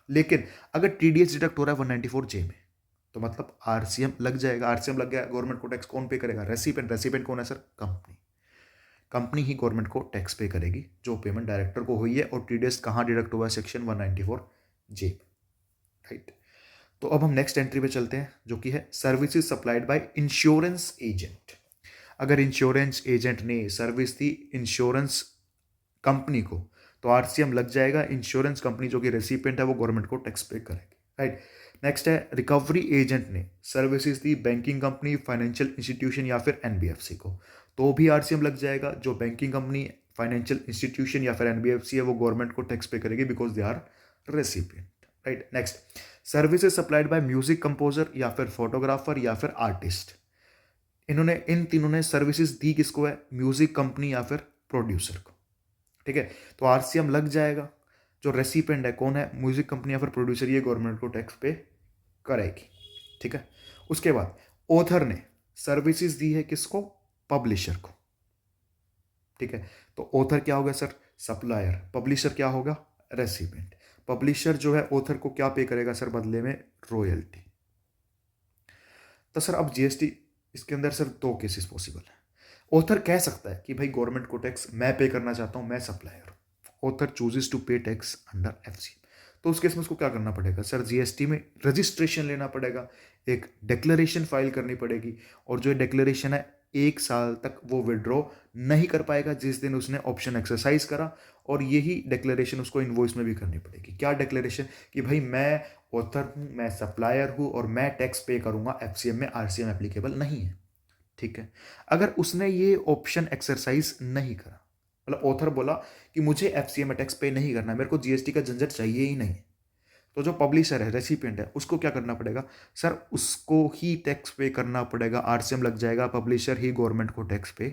लेकिन अगर टीडीएस डिडक्ट हो रहा है 194 जे में तो मतलब आरसीएम लग जाएगा। आरसीएम लग गया, गवर्नमेंट को टैक्स कौन पे करेगा? रेसिपेंट। रेसिपेंट कौन है सर? कंपनी। कंपनी ही गवर्नमेंट को टैक्स पे करेगी जो पेमेंट डायरेक्टर को हुई है। और टीडीएस कहाँ डिडक्ट हुआ है? सेक्शन 194 जे, राइट। तो अब हम नेक्स्ट एंट्री पे चलते हैं जो कि है services supplied by insurance agent. अगर इंश्योरेंस एजेंट ने सर्विस दी इंश्योरेंस कंपनी को तो आरसीएम लग जाएगा। इंश्योरेंस कंपनी जो कि रेसिपिएंट है वो गवर्नमेंट को टैक्स पे करेगी, राइट। नेक्स्ट है रिकवरी एजेंट ने सर्विसेज दी बैंकिंग कंपनी, फाइनेंशियल इंस्टीट्यूशन या फिर एनबीएफसी को, तो भी आरसीएम लग जाएगा। जो बैंकिंग कंपनी, फाइनेंशियल इंस्टीट्यूशन या फिर एनबीएफसी है वो गवर्नमेंट को टैक्स पे करेगी because they are recipient, right. Next, services supplied by music composer या फिर फोटोग्राफर या फिर आर्टिस्ट, इन्होंने इन तीनों ने सर्विसेज दी किसको है? म्यूजिक कंपनी या फिर प्रोड्यूसर को, ठीक है। तो आरसीएम लग जाएगा। जो रेसिपेंट है कौन है? म्यूजिक कंपनी या फिर प्रोड्यूसर, ये गवर्नमेंट को टैक्स पे करेगी, ठीक है। उसके बाद ऑथर ने सर्विसेज दी है किसको? पब्लिशर को, ठीक है। तो ऑथर क्या होगा सर? सप्लायर। पब्लिशर क्या होगा? रेसिपेंट। पब्लिशर जो है ऑथर को क्या पे करेगा सर बदले में? रॉयल्टी। तो सर अब जीएसटी इसके अंदर सर दो केसेस पॉसिबल है। ऑथर कह सकता है कि भाई गवर्नमेंट को टैक्स मैं पे करना चाहता हूं, मैं सप्लायर हूं। Author chooses to pay tax under FC, तो उस केस में उसको क्या करना पड़ेगा सर? जीएसटी में रजिस्ट्रेशन लेना पड़ेगा, एक डिक्लेरेशन फाइल करनी पड़ेगी। और जो डिक्लेरेशन है 1 साल तक वो विड्रॉ नहीं कर पाएगा जिस दिन उसने ऑप्शन एक्सरसाइज करा। और यही डिक्लेरेशन उसको इनवॉइस में भी करनी पड़ेगी। क्या डिक्लेरेशन? कि भाई मैं ऑथर हूं, मैं सप्लायर हूं और मैं टैक्स पे करूंगा, एफसीएम में आरसीएम एप्लीकेबल नहीं है, ठीक है। अगर उसने ये ऑप्शन एक्सरसाइज नहीं करा, मतलब ऑथर बोला कि मुझे एफसीएम में टैक्स पे नहीं करना, मेरे को जीएसटी का झंझट चाहिए ही नहीं, तो जो पब्लिशर है, रेसिपिएंट है, उसको क्या करना पड़ेगा सर? उसको ही टैक्स पे करना पड़ेगा। आरसीएम लग जाएगा, पब्लिशर ही गवर्नमेंट को टैक्स पे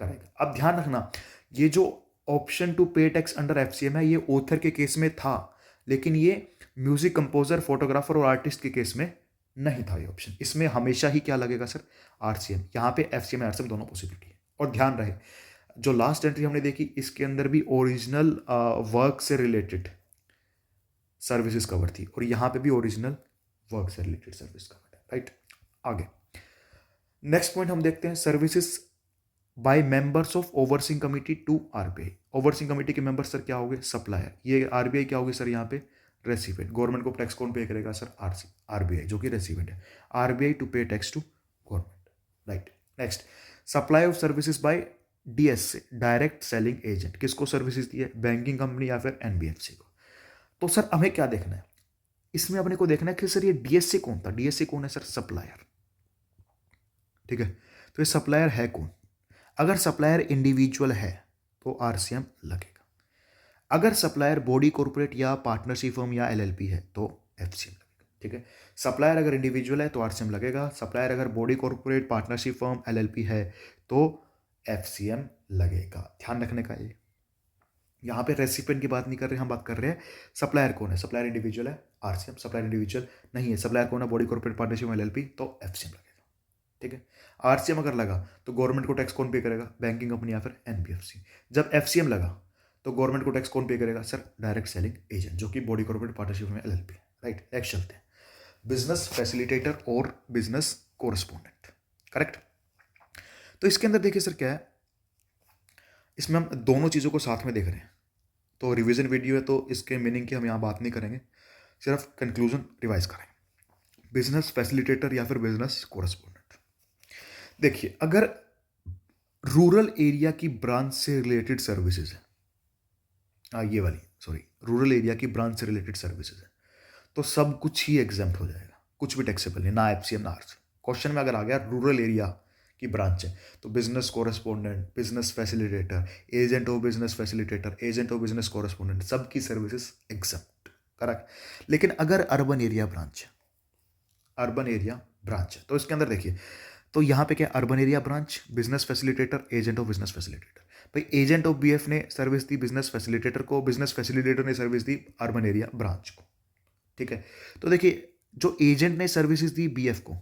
करेगा। अब ध्यान रखना, ये जो option to pay tax under FCM है ये ऑथर के केस में था, लेकिन ये म्यूजिक कंपोजर, फोटोग्राफर और आर्टिस्ट के केस में नहीं था ये ऑप्शन। इसमें हमेशा ही क्या लगेगा सर? आरसीएम। यहाँ पे एफसीएम और आरसीएम दोनों पॉसिबिलिटी है। और ध्यान रहे, जो लास्ट एंट्री हमने देखी इसके अंदर भी ओरिजिनल वर्क से रिलेटेड सर्विसेज कवर थी और यहाँ पे भी ओरिजिनल वर्क से रिलेटेड सर्विस कवर है, राइट। आगे नेक्स्ट पॉइंट हम देखते हैं, services by members of overseeing committee to RBI. Overseeing committee के मेंबर्स सर क्या होंगे? सप्लायर। ये आरबीआई क्या होगी सर? यहाँ पे रेसिपिएंट। गवर्नमेंट को टैक्स कौन पे करेगा सर? आरबीआई, जो कि रेसिपिएंट है। RBI to pay tax to government, right. Next, supply of services by DSA, direct selling agent. किसको सर्विसेज दी है? बैंकिंग कंपनी या फिर एनबीएफसी को। तो सर हमें क्या देखना है इसमें? अपने को देखना है कि सर ये डीएसए कौन था? डीएसए कौन है सर? सप्लायर, ठीक है। तो ये सप्लायर है कौन? अगर सप्लायर इंडिविजुअल है तो आरसीएम लगेगा। अगर सप्लायर बॉडी कॉर्पोरेट या पार्टनरशिप फर्म या एलएलपी है तो एफसीएम लगेगा, ठीक है। सप्लायर अगर इंडिविजुअल है तो आरसीएम लगेगा। सप्लायर अगर body corporate, partnership firm, LLP है तो एफसीएम लगेगा। ध्यान रखने का ये, यहाँ पे रेसिपिएंट की बात नहीं कर रहे, हम बात कर रहे हैं सप्लायर कौन है। सप्लायर इंडिविजुअल है, आरसीएम। सप्लायर इंडिविजुअल नहीं है, सप्लायर कौन है? बॉडी कॉर्पोरेट, पार्टनरशिप, एलएलपी, तो एफसीएम लगेगा, ठीक है। आरसीएम अगर लगा तो गवर्नमेंट को टैक्स कौन पे करेगा? बैंकिंग कंपनी या फिर एनबीएफसी। जब एफसीएम लगा तो गवर्नमेंट को टैक्स कौन पे करेगा सर? डायरेक्ट सेलिंग एजेंट, जो कि बॉडी कॉर्पोरेट, पार्टनरशिप में एलएलपी, राइट। नेक्स्ट चलते हैं, बिजनेस फैसिलिटेटर और बिजनेस कोरस्पोंडेंट, करेक्ट। तो इसके अंदर देखिए सर क्या है, इसमें हम दोनों चीज़ों को साथ में देख रहे हैं। तो रिवीजन वीडियो है तो इसके मीनिंग की हम यहाँ बात नहीं करेंगे, सिर्फ कंक्लूजन रिवाइज करेंगे। बिजनेस फैसिलिटेटर या फिर बिजनेस कोरस्पोंडेंट। देखिए, अगर रूरल एरिया की ब्रांच से रिलेटेड सर्विसेज है, ये वाली सॉरी, रूरल एरिया की ब्रांच से रिलेटेड सर्विसेज है, तो सब कुछ ही एग्जाम्प्ट हो जाएगा, कुछ भी टैक्सेबल नहीं, ना एफसीएम ना आरसीएम। क्वेश्चन में अगर आ गया रूरल एरिया की ब्रांच है तो business correspondent, business facilitator, agent of business facilitator, agent of business correspondent, सबकी सर्विसेज एग्जाम्प्ट, करेक्ट। लेकिन अगर अर्बन एरिया ब्रांच है, अर्बन एरिया ब्रांच है, तो इसके अंदर देखिए, तो यहाँ पे क्या? Urban area branch, business facilitator, agent of business facilitator. भाई एजेंट ऑफ बीएफ ने सर्विस दी बिजनेस फैसिलिटेटर को, बिजनेस फैसिलिटेटर ने सर्विस दी अर्बन एरिया ब्रांच को, ठीक है। तो देखिए, जो एजेंट ने सर्विसेज दी बीएफ को,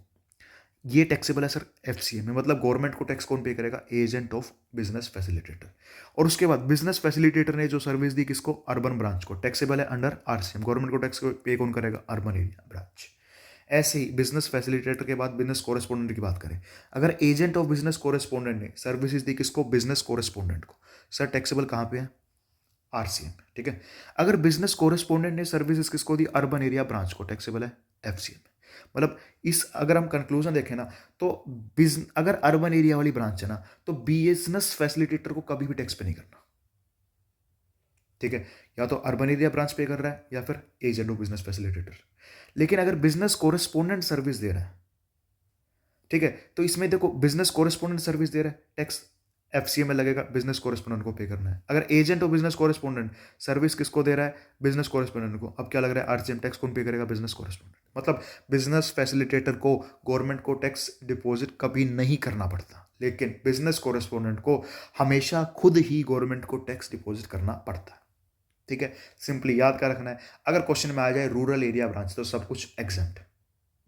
ये टैक्सेबल है सर एफसीए में। मतलब गवर्नमेंट को टैक्स कौन पे करेगा? Agent of business facilitator. और उसके बाद बिजनेस फैसिलिटेटर ने जो सर्विस दी किसको? अर्बन ब्रांच को, टैक्सेबल है अंडर आरसीएम। गवर्नमेंट को टैक्स पे कौन करेगा? Urban area branch. ऐसे ही बिजनेस फैसिलिटेटर के बाद बिजनेस कोरेस्पोंडेंट की बात करें, अगर एजेंट ऑफ बिजनेस कोरेस्पोंडेंट ने सर्विसेज दी किसको? बिजनेस कोरेस्पोंडेंट को, सर टैक्सेबल कहाँ पे है? आरसीएम, ठीक है। अगर बिजनेस कोरेस्पोंडेंट ने सर्विसेज किसको दी? अर्बन एरिया ब्रांच को, टैक्सेबल है एफसीएम। मतलब इस अगर हम कंक्लूजन देखें ना, तो अगर अर्बन एरिया वाली ब्रांच है ना, तो बिजनेस फैसिलिटेटर को कभी भी टैक्स पे नहीं करना, ठीक है। या तो अर्बन एरिया ब्रांच पे कर रहा है या फिर एजेंट ऑफ बिजनेस फैसिलिटेटर। लेकिन अगर बिजनेस कोरेस्पोंडेंट सर्विस दे रहा है, ठीक है, तो इसमें देखो बिजनेस कोरेस्पोंडेंट सर्विस दे रहा है, टैक्स एफसीए में लगेगा, बिजनेस कोरेस्पोंडेंट को पे करना है। अगर agent of business correspondent service किसको दे रहा है? बिजनेस कोरेस्पोंडेंट को, अब क्या लग रहा है? आरसीएम टैक्स कौन पे करेगा? Business correspondent. मतलब बिजनेस फैसिलिटेटर को गवर्नमेंट को टैक्स डिपॉजिट कभी नहीं करना पड़ता, लेकिन बिजनेस कोरेस्पोंडेंट को हमेशा खुद ही गवर्नमेंट को टैक्स डिपॉजिट करना पड़ता है, ठीक है। सिंपली याद क्या रखना है, अगर क्वेश्चन में आ जाए रूरल एरिया ब्रांच तो सब कुछ एग्जाम्प्ट,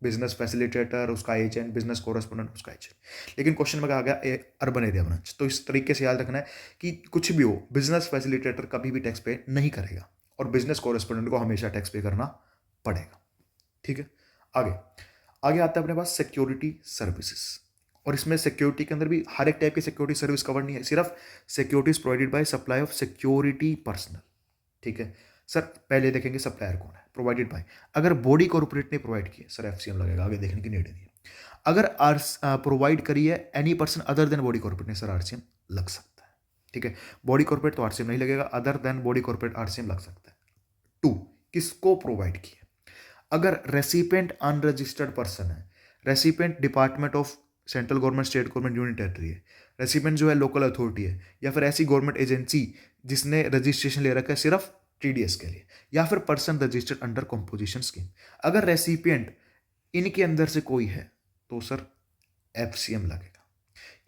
बिजनेस फैसिलिटेटर उसका एजेंट, बिजनेस कोरेस्पोंडेंट उसका एजेंट। लेकिन क्वेश्चन में कहा गया अर्बन एरिया ब्रांच, तो इस तरीके से याद रखना है कि कुछ भी हो, बिजनेस फैसिलिटेटर कभी भी टैक्स पे नहीं करेगा और बिजनेस कोरेस्पोंडेंट को हमेशा टैक्स पे करना पड़ेगा, ठीक है। आगे आगे आता है अपने पास सिक्योरिटी सर्विसेज, और इसमें सिक्योरिटी के अंदर भी हर एक टाइप की सिक्योरिटी सर्विस कवर नहीं है, सिर्फ securities provided by supply of security personal, ठीक है। सर पहले देखेंगे सप्लायर कौन है, प्रोवाइडेड बाय। अगर बॉडी कॉर्पोरेट ने प्रोवाइड किया सर एफसीएम लगेगा, आगे देखने की नीड नहीं है। अगर प्रोवाइड करी है any person other than body corporate ने, सर आरसीएम लग सकता है, ठीक है। बॉडी कॉर्पोरेट तो आरसीएम नहीं लगेगा, other than body corporate RCM लग सकता है। 2, किसको प्रोवाइड किया? अगर रेसिपेंट अनरजिस्टर्ड पर्सन है, recipient department of central government, state government, union territory है, रेसिपेंट जो है लोकल अथॉरिटी है, या फिर ऐसी गवर्नमेंट एजेंसी जिसने रजिस्ट्रेशन ले रखा है सिर्फ टीडीएस के लिए, या फिर person registered under composition scheme. अगर रेसिपिएंट इनके अंदर से कोई है तो सर एफसीएम लगेगा।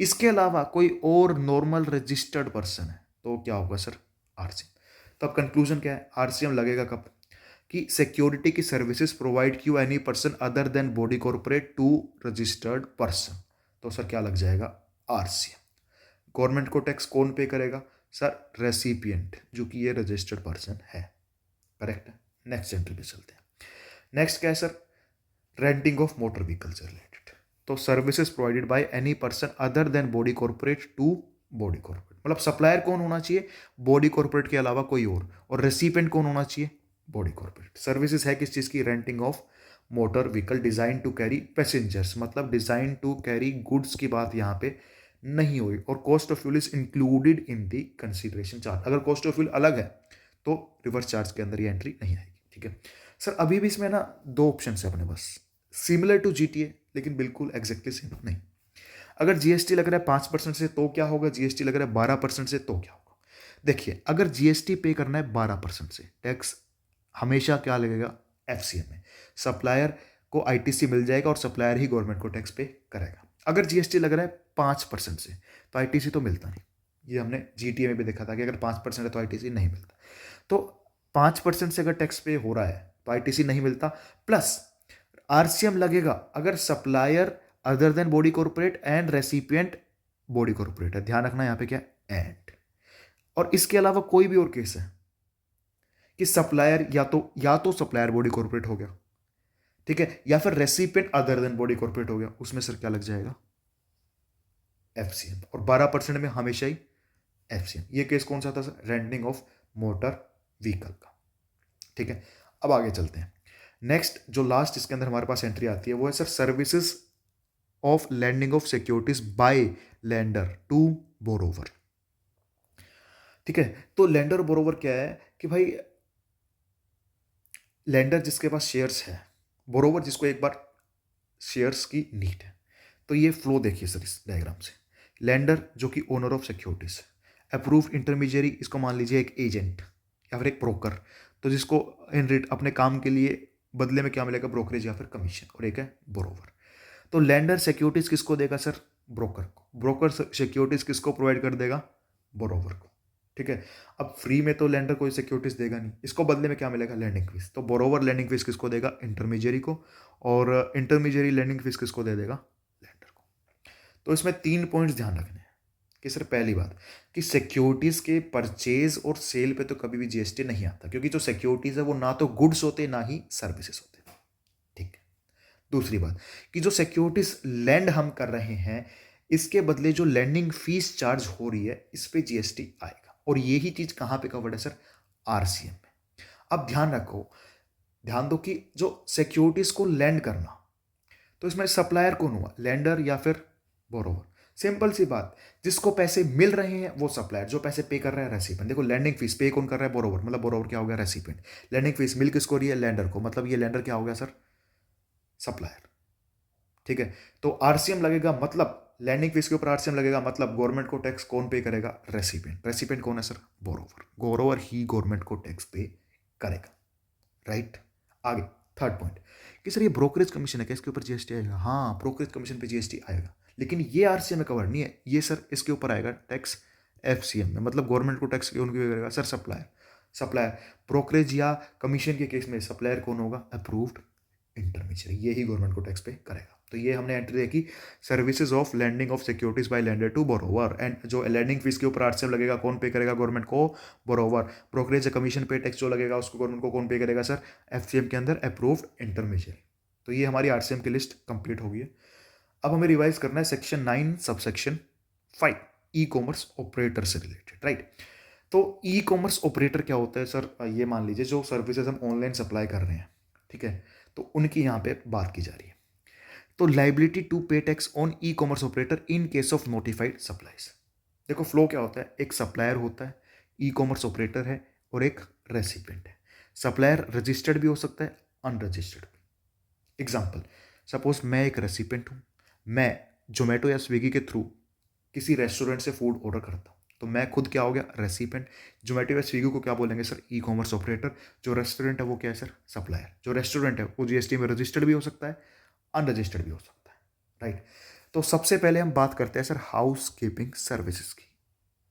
इसके अलावा कोई और नॉर्मल रजिस्टर्ड पर्सन है तो क्या होगा सर? आरसीएम। तो अब कंक्लूजन क्या है? आरसीएम लगेगा कब? कि सिक्योरिटी की सर्विसेज प्रोवाइड की any person other than body corporate to registered person, तो सर क्या लग जाएगा? आरसीएम। गवर्नमेंट को टैक्स कौन पे करेगा? सर रेसिपिएंट, जो कि ये रजिस्टर्ड पर्सन है, करेक्ट है। नेक्स्ट एंट्री पे चलते हैं। नेक्स्ट क्या है sir? Renting of motor vehicle से रिलेटेड, तो services provided by any person other than body corporate to body corporate. मतलब सप्लायर कौन होना चाहिए? बॉडी कॉर्पोरेट के अलावा कोई और रेसिपिएंट कौन होना चाहिए? Body corporate. सर्विसेज है किस चीज़ की? Renting of motor vehicle design to carry passengers, मतलब डिजाइन टू कैरी गुड्स की बात यहाँ पे नहीं हुई। और cost of fuel is included in the consideration charge. अगर कॉस्ट ऑफ फ्यूल अलग है तो रिवर्स चार्ज के अंदर ये एंट्री नहीं आएगी। ठीक है सर, अभी भी इसमें ना दो ऑप्शन है अपने पास, सिमिलर टू जीटीए लेकिन बिल्कुल एग्जैक्टली सेम नहीं। अगर जीएसटी लग रहा है 5% से तो क्या होगा, जीएसटी लग रहा है 12% से तो क्या होगा। देखिए, अगर जीएसटी पे करना है 12% से, टैक्स हमेशा क्या लगेगा? एफसीएम में। सप्लायर को आईटीसी मिल जाएगा और सप्लायर ही गवर्नमेंट को टैक्स पे करेगा। अगर जीएसटी लग रहा है 5% से तो आईटीसी तो मिलता नहीं। ये हमने जीटीए में भी देखा था कि अगर 5% है तो आईटीसी नहीं मिलता। तो 5% से अगर टैक्स पे हो रहा है तो आईटीसी नहीं मिलता, प्लस आरसीएम लगेगा अगर supplier other than body corporate and recipient body corporate है। ध्यान रखना यहाँ पे क्या एंड, और इसके अलावा कोई भी और केस है कि सप्लायर या तो सप्लायर बॉडी कॉर्पोरेट हो गया, ठीक है, या फिर recipient other than body corporate हो गया, उसमें सर क्या लग जाएगा? एफसीएम। और 12% में हमेशा ही एफसीएम। ये केस कौन सा था sir? Renting of motor vehicle का। ठीक है, अब आगे चलते हैं। नेक्स्ट जो लास्ट इसके अंदर हमारे पास एंट्री आती है वो है sir services of lending of securities by lender to borrower. ठीक है, तो लैंडर और बोरोवर क्या है कि भाई लैंडर जिसके पास शेयर्स है, बोरोवर जिसको एक बार शेयर्स की नीड है। तो ये फ्लो देखिए सर इस डायग्राम से। लैंडर जो कि owner of securities, approved intermediary इसको मान लीजिए एक एजेंट या फिर एक ब्रोकर, तो जिसको इन रेट अपने काम के लिए बदले में क्या मिलेगा? ब्रोकरेज या फिर कमीशन। और एक है बोरोवर। तो लैंडर सिक्योरिटीज किसको देगा सर? ब्रोकर को। ब्रोकर सिक्योरिटीज किसको प्रोवाइड कर देगा? बोरोवर को। ठीक है, अब फ्री में तो लैंडर कोई सिक्योरिटीज देगा नहीं, इसको बदले में क्या मिलेगा? Lending fees. तो बोरोवर लैंडिंग फीस किसको देगा? इंटरमीडियरी को, और इंटरमीडियरी लैंडिंग फीस किसको दे देगा? लैंडर को। तो इसमें 3 पॉइंट्स ध्यान रखने हैं कि सर पहली बात कि सिक्योरिटीज के परचेज और सेल पे तो कभी भी जीएसटी नहीं आता, क्योंकि जो सिक्योरिटीज है वो ना तो गुड्स होते ना ही सर्विसेज होते। ठीक है, दूसरी बात कि जो सिक्योरिटीज लैंड हम कर रहे हैं इसके बदले जो लैंडिंग फीस चार्ज हो रही है इस पे जीएसटी आएगा। और यही चीज कहां पे कवर्ड है सर? आरसीएम में। अब ध्यान दो कि जो सिक्योरिटीज को लैंड करना, तो इसमें सप्लायर कौन हुआ? लैंडर या फिर बोरोवर। सिंपल सी बात, जिसको पैसे मिल रहे हैं वो सप्लायर, जो पैसे पे कर रहा है रेसिपिएंट। देखो लैंडिंग फीस पे कौन कर रहा है? बोरोवर, मतलब बोरोवर क्या हो गया? रेसिपिएंट। लैंडिंग फीस मिल किसको रही है? लैंडर को, मतलब ये लैंडर क्या हो गया सर? सप्लायर। ठीक है, तो आरसीएम लगेगा, मतलब लैंडिंग फीस के ऊपर आरसीएम लगेगा, मतलब गवर्नमेंट को टैक्स कौन पे करेगा? रेसिपिएंट। रेसिपिएंट कौन है सर? बोरोवर। बोरोवर ही गवर्नमेंट को टैक्स पे करेगा। राइट, आगे थर्ड पॉइंट कि सर ये ब्रोकरेज कमीशन है क्या, इसके ऊपर जीएसटी आएगा? हाँ, ब्रोकरेज कमीशन पे जीएसटी आएगा, लेकिन ये आरसीएम में कवर नहीं है। ये सर इसके ऊपर आएगा टैक्स एफसीएम में, मतलब गवर्नमेंट को टैक्स कौन पे करेगा? Sir supplier. सप्लायर ब्रोकरेज या कमीशन के केस में सप्लायर कौन होगा? अप्रूव्ड इंटरमीडियरी, ये ही गवर्नमेंट को टैक्स पे करेगा। तो ये हमने एंट्री देखी, services of lending of securities by lender to borrower. And जो लैंडिंग फीस के ऊपर आरसीएम लगेगा कौन पे करेगा? गवर्नमेंट को, बोरोवर। ब्रोकरेज कमीशन पे टैक्स जो लगेगा उसको गवर्नमेंट को कौन पे करेगा सर? एफसीएम के अंदर अप्रूव्ड इंटरमीडियरी। तो ये हमारी आरसीएम की लिस्ट कंप्लीट हो गई है। अब हमें रिवाइज करना है सेक्शन 9 सबसेक्शन 5, ई कॉमर्स ऑपरेटर से रिलेटेड। राइट, तो ई कॉमर्स ऑपरेटर क्या होता है सर? ये मान लीजिए जो सर्विसेज हम ऑनलाइन सप्लाई कर रहे हैं, ठीक है, तो उनकी यहाँ पे बात की जा रही है। तो liability to pay tax on E commerce operator in case of notified supplies. देखो फ्लो क्या होता है, एक सप्लायर होता है, ई कॉमर्स ऑपरेटर है, और एक रेसिपिएंट है। सप्लायर रजिस्टर्ड भी हो सकता है, अनरजिस्टर्ड भी। एग्जाम्पल, सपोज मैं एक रेसिपिएंट हूँ, मैं जोमेटो या स्विगी के थ्रू किसी रेस्टोरेंट से फूड ऑर्डर करता हूँ, तो मैं खुद क्या हो गया? रेसिपिएंट। जोमेटो या स्विगी को क्या बोलेंगे सर? ई कॉमर्स ऑपरेटर। जो रेस्टोरेंट है वो क्या है सर? सप्लायर। जो रेस्टोरेंट है वो जीएसटी में रजिस्टर्ड भी हो सकता है, अनरजिस्टर्ड भी हो सकता है। राइट, तो सबसे पहले हम बात करते हैं सर हाउस कीपिंग सर्विसेज की।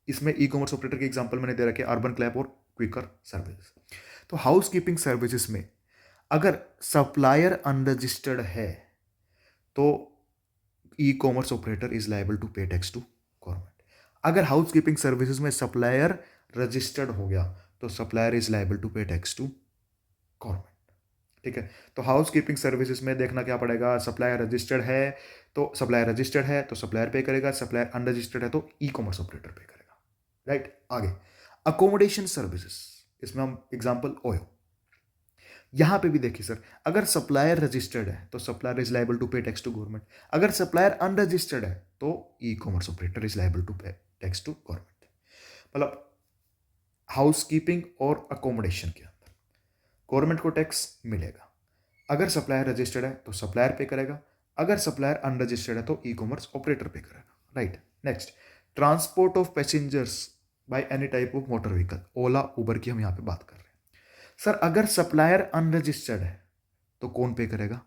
इसमें ई कॉमर्स ऑपरेटर के एग्जांपल मैंने दे रखे अर्बन क्लैप और क्विकर सर्विसेज। तो हाउस कीपिंग सर्विसेज में अगर सप्लायर अनरजिस्टर्ड है तो e commerce operator is liable to pay tax to government. अगर हाउस कीपिंग सर्विसेज में सप्लायर रजिस्टर्ड हो गया तो supplier is liable to pay tax to government. ठीक है, तो हाउस कीपिंग सर्विसेज में देखना क्या पड़ेगा? सप्लायर रजिस्टर्ड है तो सप्लायर पे करेगा, सप्लायर अनरजिस्टर्ड है तो ई कॉमर्स ऑपरेटर पे करेगा। राइट, आगे अकोमोडेशन सर्विसेज, इसमें हम एग्जांपल ओयो। यहाँ पे भी देखिए सर, अगर सप्लायर रजिस्टर्ड है तो supplier is liable to pay tax to government, अगर सप्लायर अनरजिस्टर्ड है तो e commerce operator is liable to pay tax to government. मतलब हाउसकीपिंग और अकोमोडेशन के अंदर गवर्नमेंट को टैक्स मिलेगा। अगर सप्लायर रजिस्टर्ड है तो सप्लायर पे करेगा, अगर सप्लायर अनरजिस्टर्ड है तो ई कॉमर्स ऑपरेटर पे करेगा, right. Next, transport of passengers by any type of motor vehicle, Ola Uber की हम यहाँ पे बात कर रहे हैं। सर अगर सप्लायर अनरजिस्टर्ड है तो कौन पे करेगा?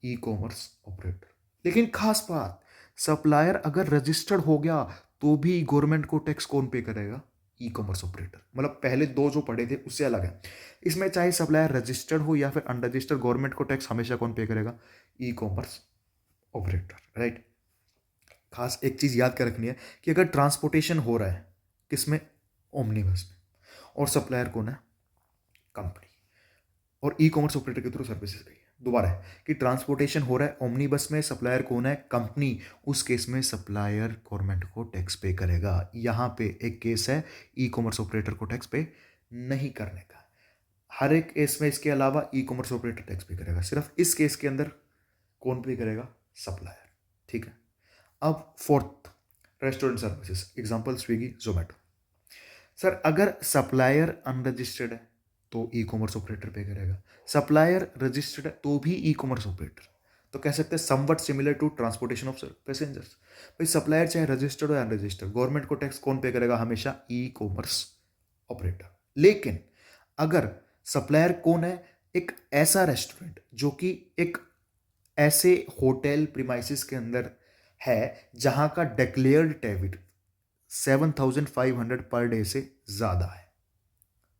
ई कॉमर्स ऑपरेटर। लेकिन खास बात, सप्लायर अगर रजिस्टर्ड हो गया तो भी गवर्नमेंट को टैक्स कौन पे करेगा? ई कॉमर्स ऑपरेटर। मतलब पहले दो जो पढ़े थे उससे अलग है। इसमें चाहे सप्लायर रजिस्टर्ड हो या फिर अनरजिस्टर्ड, गवर्नमेंट को टैक्स हमेशा कौन पे करेगा? ई कॉमर्स ऑपरेटर, राइट। खास एक चीज याद कर रखनी है कि अगर ट्रांसपोर्टेशन हो रहा है किसमें? ओमनीबस में, और सप्लायर कौन है? कंपनी। और ई कॉमर्स ऑपरेटर के थ्रू सर्विसेज गई है। दोबारा है कि ट्रांसपोर्टेशन हो रहा है ओमनी बस में, सप्लायर कौन है? कंपनी। उस केस में सप्लायर गवर्नमेंट को टैक्स पे करेगा। यहाँ पे एक केस है ई कॉमर्स ऑपरेटर को टैक्स पे नहीं करने का। हर एक केस में इसके अलावा ई कॉमर्स ऑपरेटर टैक्स पे करेगा। सिर्फ इस केस के अंदर कौन पे करेगा? सप्लायर, ठीक है। अब fourth, restaurant services, example Swiggy, Zomato. Sir अगर सप्लायर अनरजिस्टर्ड है तो ई कॉमर्स ऑपरेटर पे करेगा, सप्लायर रजिस्टर्ड है तो भी ई कॉमर्स ऑपरेटर। तो कह सकते हैं somewhat similar to transportation of passengers. भाई सप्लायर चाहे रजिस्टर्ड हो या अनरजिस्टर्ड, गवर्नमेंट को टैक्स कौन पे करेगा? हमेशा ई कॉमर्स ऑपरेटर। लेकिन अगर सप्लायर कौन है? एक ऐसा रेस्टोरेंट जो कि एक ऐसे होटल प्रीमाइसिस के अंदर है जहां का डिक्लेयर्ड टैरिफ 7,500 पर डे से ज्यादा है,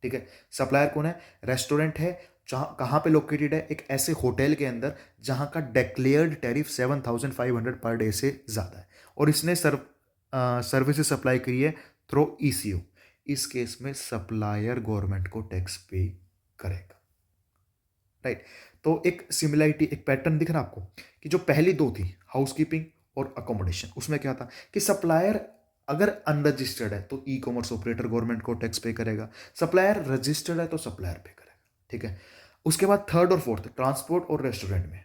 ठीक है। सप्लायर कौन है? रेस्टोरेंट है जहां कहां पे लोकेटेड है? एक ऐसे होटल के अंदर जहां का डिक्लेयर्ड टैरिफ 7,500 पर डे से ज्यादा है, और इसने सर्विसेज सप्लाई करी है थ्रू ईसीओ। इस केस में सप्लायर गवर्नमेंट को टैक्स पे करेगा, राइट। तो एक सिमिलरिटी, एक पैटर्न दिख रहा आपको कि जो पहली दो थी, हाउसकीपिंग और अकोमोडेशन, उसमें क्या था कि सप्लायर अगर अनरजिस्टर्ड है तो ई कॉमर्स ऑपरेटर गवर्नमेंट को टैक्स पे करेगा, सप्लायर रजिस्टर्ड है तो सप्लायर पे करेगा, ठीक है। उसके बाद थर्ड और फोर्थ, ट्रांसपोर्ट और रेस्टोरेंट में,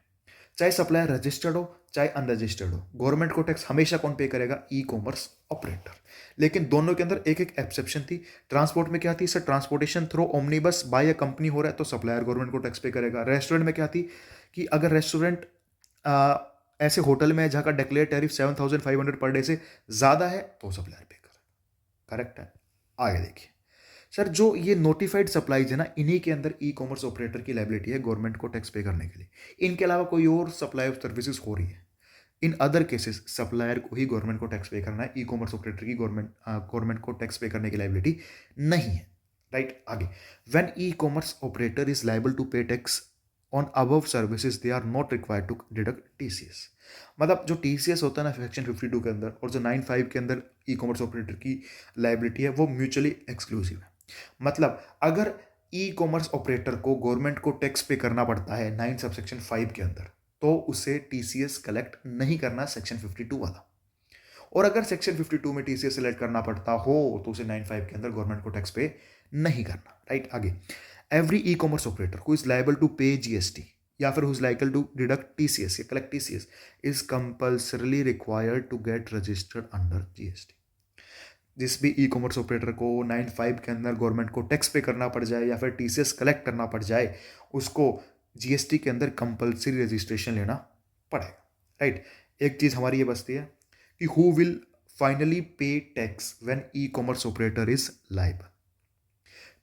चाहे सप्लायर रजिस्टर्ड हो चाहे अनरजिस्टर्ड हो, गवर्नमेंट को टैक्स हमेशा कौन पे करेगा? ई कॉमर्स ऑपरेटर। लेकिन दोनों के अंदर एक एक एक्सेप्शन थी। ट्रांसपोर्ट में क्या थी sir? Transportation through omnibus by a company हो रहा है तो सप्लायर गवर्नमेंट को टैक्स पे करेगा। रेस्टोरेंट में क्या थी कि अगर रेस्टोरेंट ऐसे होटल में है जहाँ का डिक्लेयर टैरिफ 7,500 पर डे से ज़्यादा है तो सप्लायर पे करेगा, करेक्ट है। आगे देखिए सर, जो ये नोटिफाइड सप्लाईज है ना, इन्हीं के अंदर ई कॉमर्स ऑपरेटर की लायबिलिटी है गवर्नमेंट को टैक्स पे करने के लिए। इनके अलावा कोई और सप्लाई ऑफ सर्विसेज हो रही है, इन अदर केसेस सप्लायर को ही गवर्नमेंट को टैक्स पे करना है। ई कॉमर्स ऑपरेटर की गवर्नमेंट को टैक्स पे करने की लायबिलिटी नहीं है, राइट। आगे, when e commerce operator is liable to pay tax on above services they are not required to deduct TCS. मतलब जो टीसीएस होता है ना सेक्शन 52 के अंदर और जो 95 के अंदर ई कॉमर्स ऑपरेटर की लायबिलिटी है, वो म्यूचुअली एक्सक्लूसिव है। मतलब अगर ई कॉमर्स ऑपरेटर को गवर्नमेंट को टैक्स पे करना पड़ता है 9 सबसेक्शन 5 के अंदर, तो उसे टीसीएस कलेक्ट नहीं करना सेक्शन 52 वाला। और अगर सेक्शन 52 में टीसीएस सेलेक्ट करना पड़ता हो तो उसे 95 के अंदर गवर्नमेंट को टैक्स पे नहीं करना, राइट। आगे, every e commerce operator who is liable to pay GST या फिर who is liable to deduct TCS या collect TCS is compulsorily required to get registered under GST. जिस भी ई कॉमर्स ऑपरेटर को 95 के अंदर गवर्नमेंट को टैक्स पे करना पड़ जाए या फिर टीसीएस कलेक्ट करना पड़ जाए, उसको जीएसटी के अंदर कंपल्सरी रजिस्ट्रेशन लेना पड़ेगा, राइट। एक चीज़ हमारी ये बचती है कि हु विल फाइनली पे tax when e commerce operator is liable.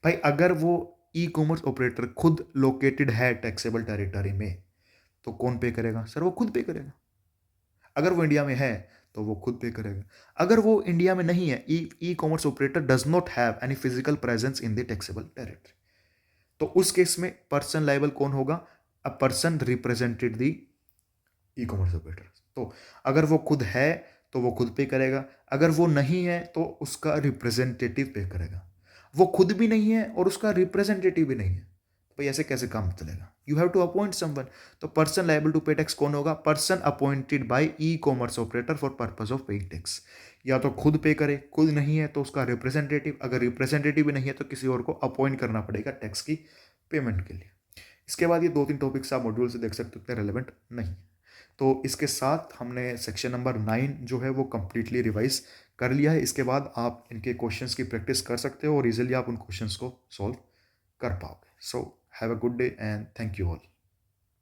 भाई अगर वो ई कॉमर्स ऑपरेटर खुद लोकेटेड है टैक्सेबल टेरिटरी में तो कौन पे करेगा? सर वो खुद पे करेगा। अगर वो इंडिया में है तो वो खुद पे करेगा। अगर वो इंडिया में नहीं है, e commerce operator does not have any physical presence in the taxable territory, तो उस केस में पर्सन लायबल कौन होगा? A person represented the E commerce operator. तो अगर वो खुद है तो वो खुद पे करेगा, अगर वो नहीं है तो उसका रिप्रेजेंटेटिव पे करेगा। वो खुद भी नहीं है और उसका रिप्रेजेंटेटिव भी नहीं है, तो भाई ऐसे कैसे काम चलेगा? You have to appoint someone. तो person liable to pay tax कौन होगा? Person appointed by e commerce operator for purpose of paying tax. या तो खुद पे करे, खुद नहीं है तो उसका रिप्रेजेंटेटिव, अगर रिप्रेजेंटेटिव भी नहीं है तो किसी और को अपॉइंट करना पड़ेगा टैक्स की पेमेंट के लिए। इसके बाद ये 2-3 टॉपिक्स आप मॉड्यूल से देख सकते हो, उतने रेलेवेंट नहीं। तो इसके साथ हमने सेक्शन नंबर 9 जो है वो कंप्लीटली रिवाइज़ कर लिया है। इसके बाद आप इनके क्वेश्चंस की प्रैक्टिस कर सकते हो और ईज़िली आप उन क्वेश्चंस को सॉल्व कर पाओगे। So have a good day and thank you all.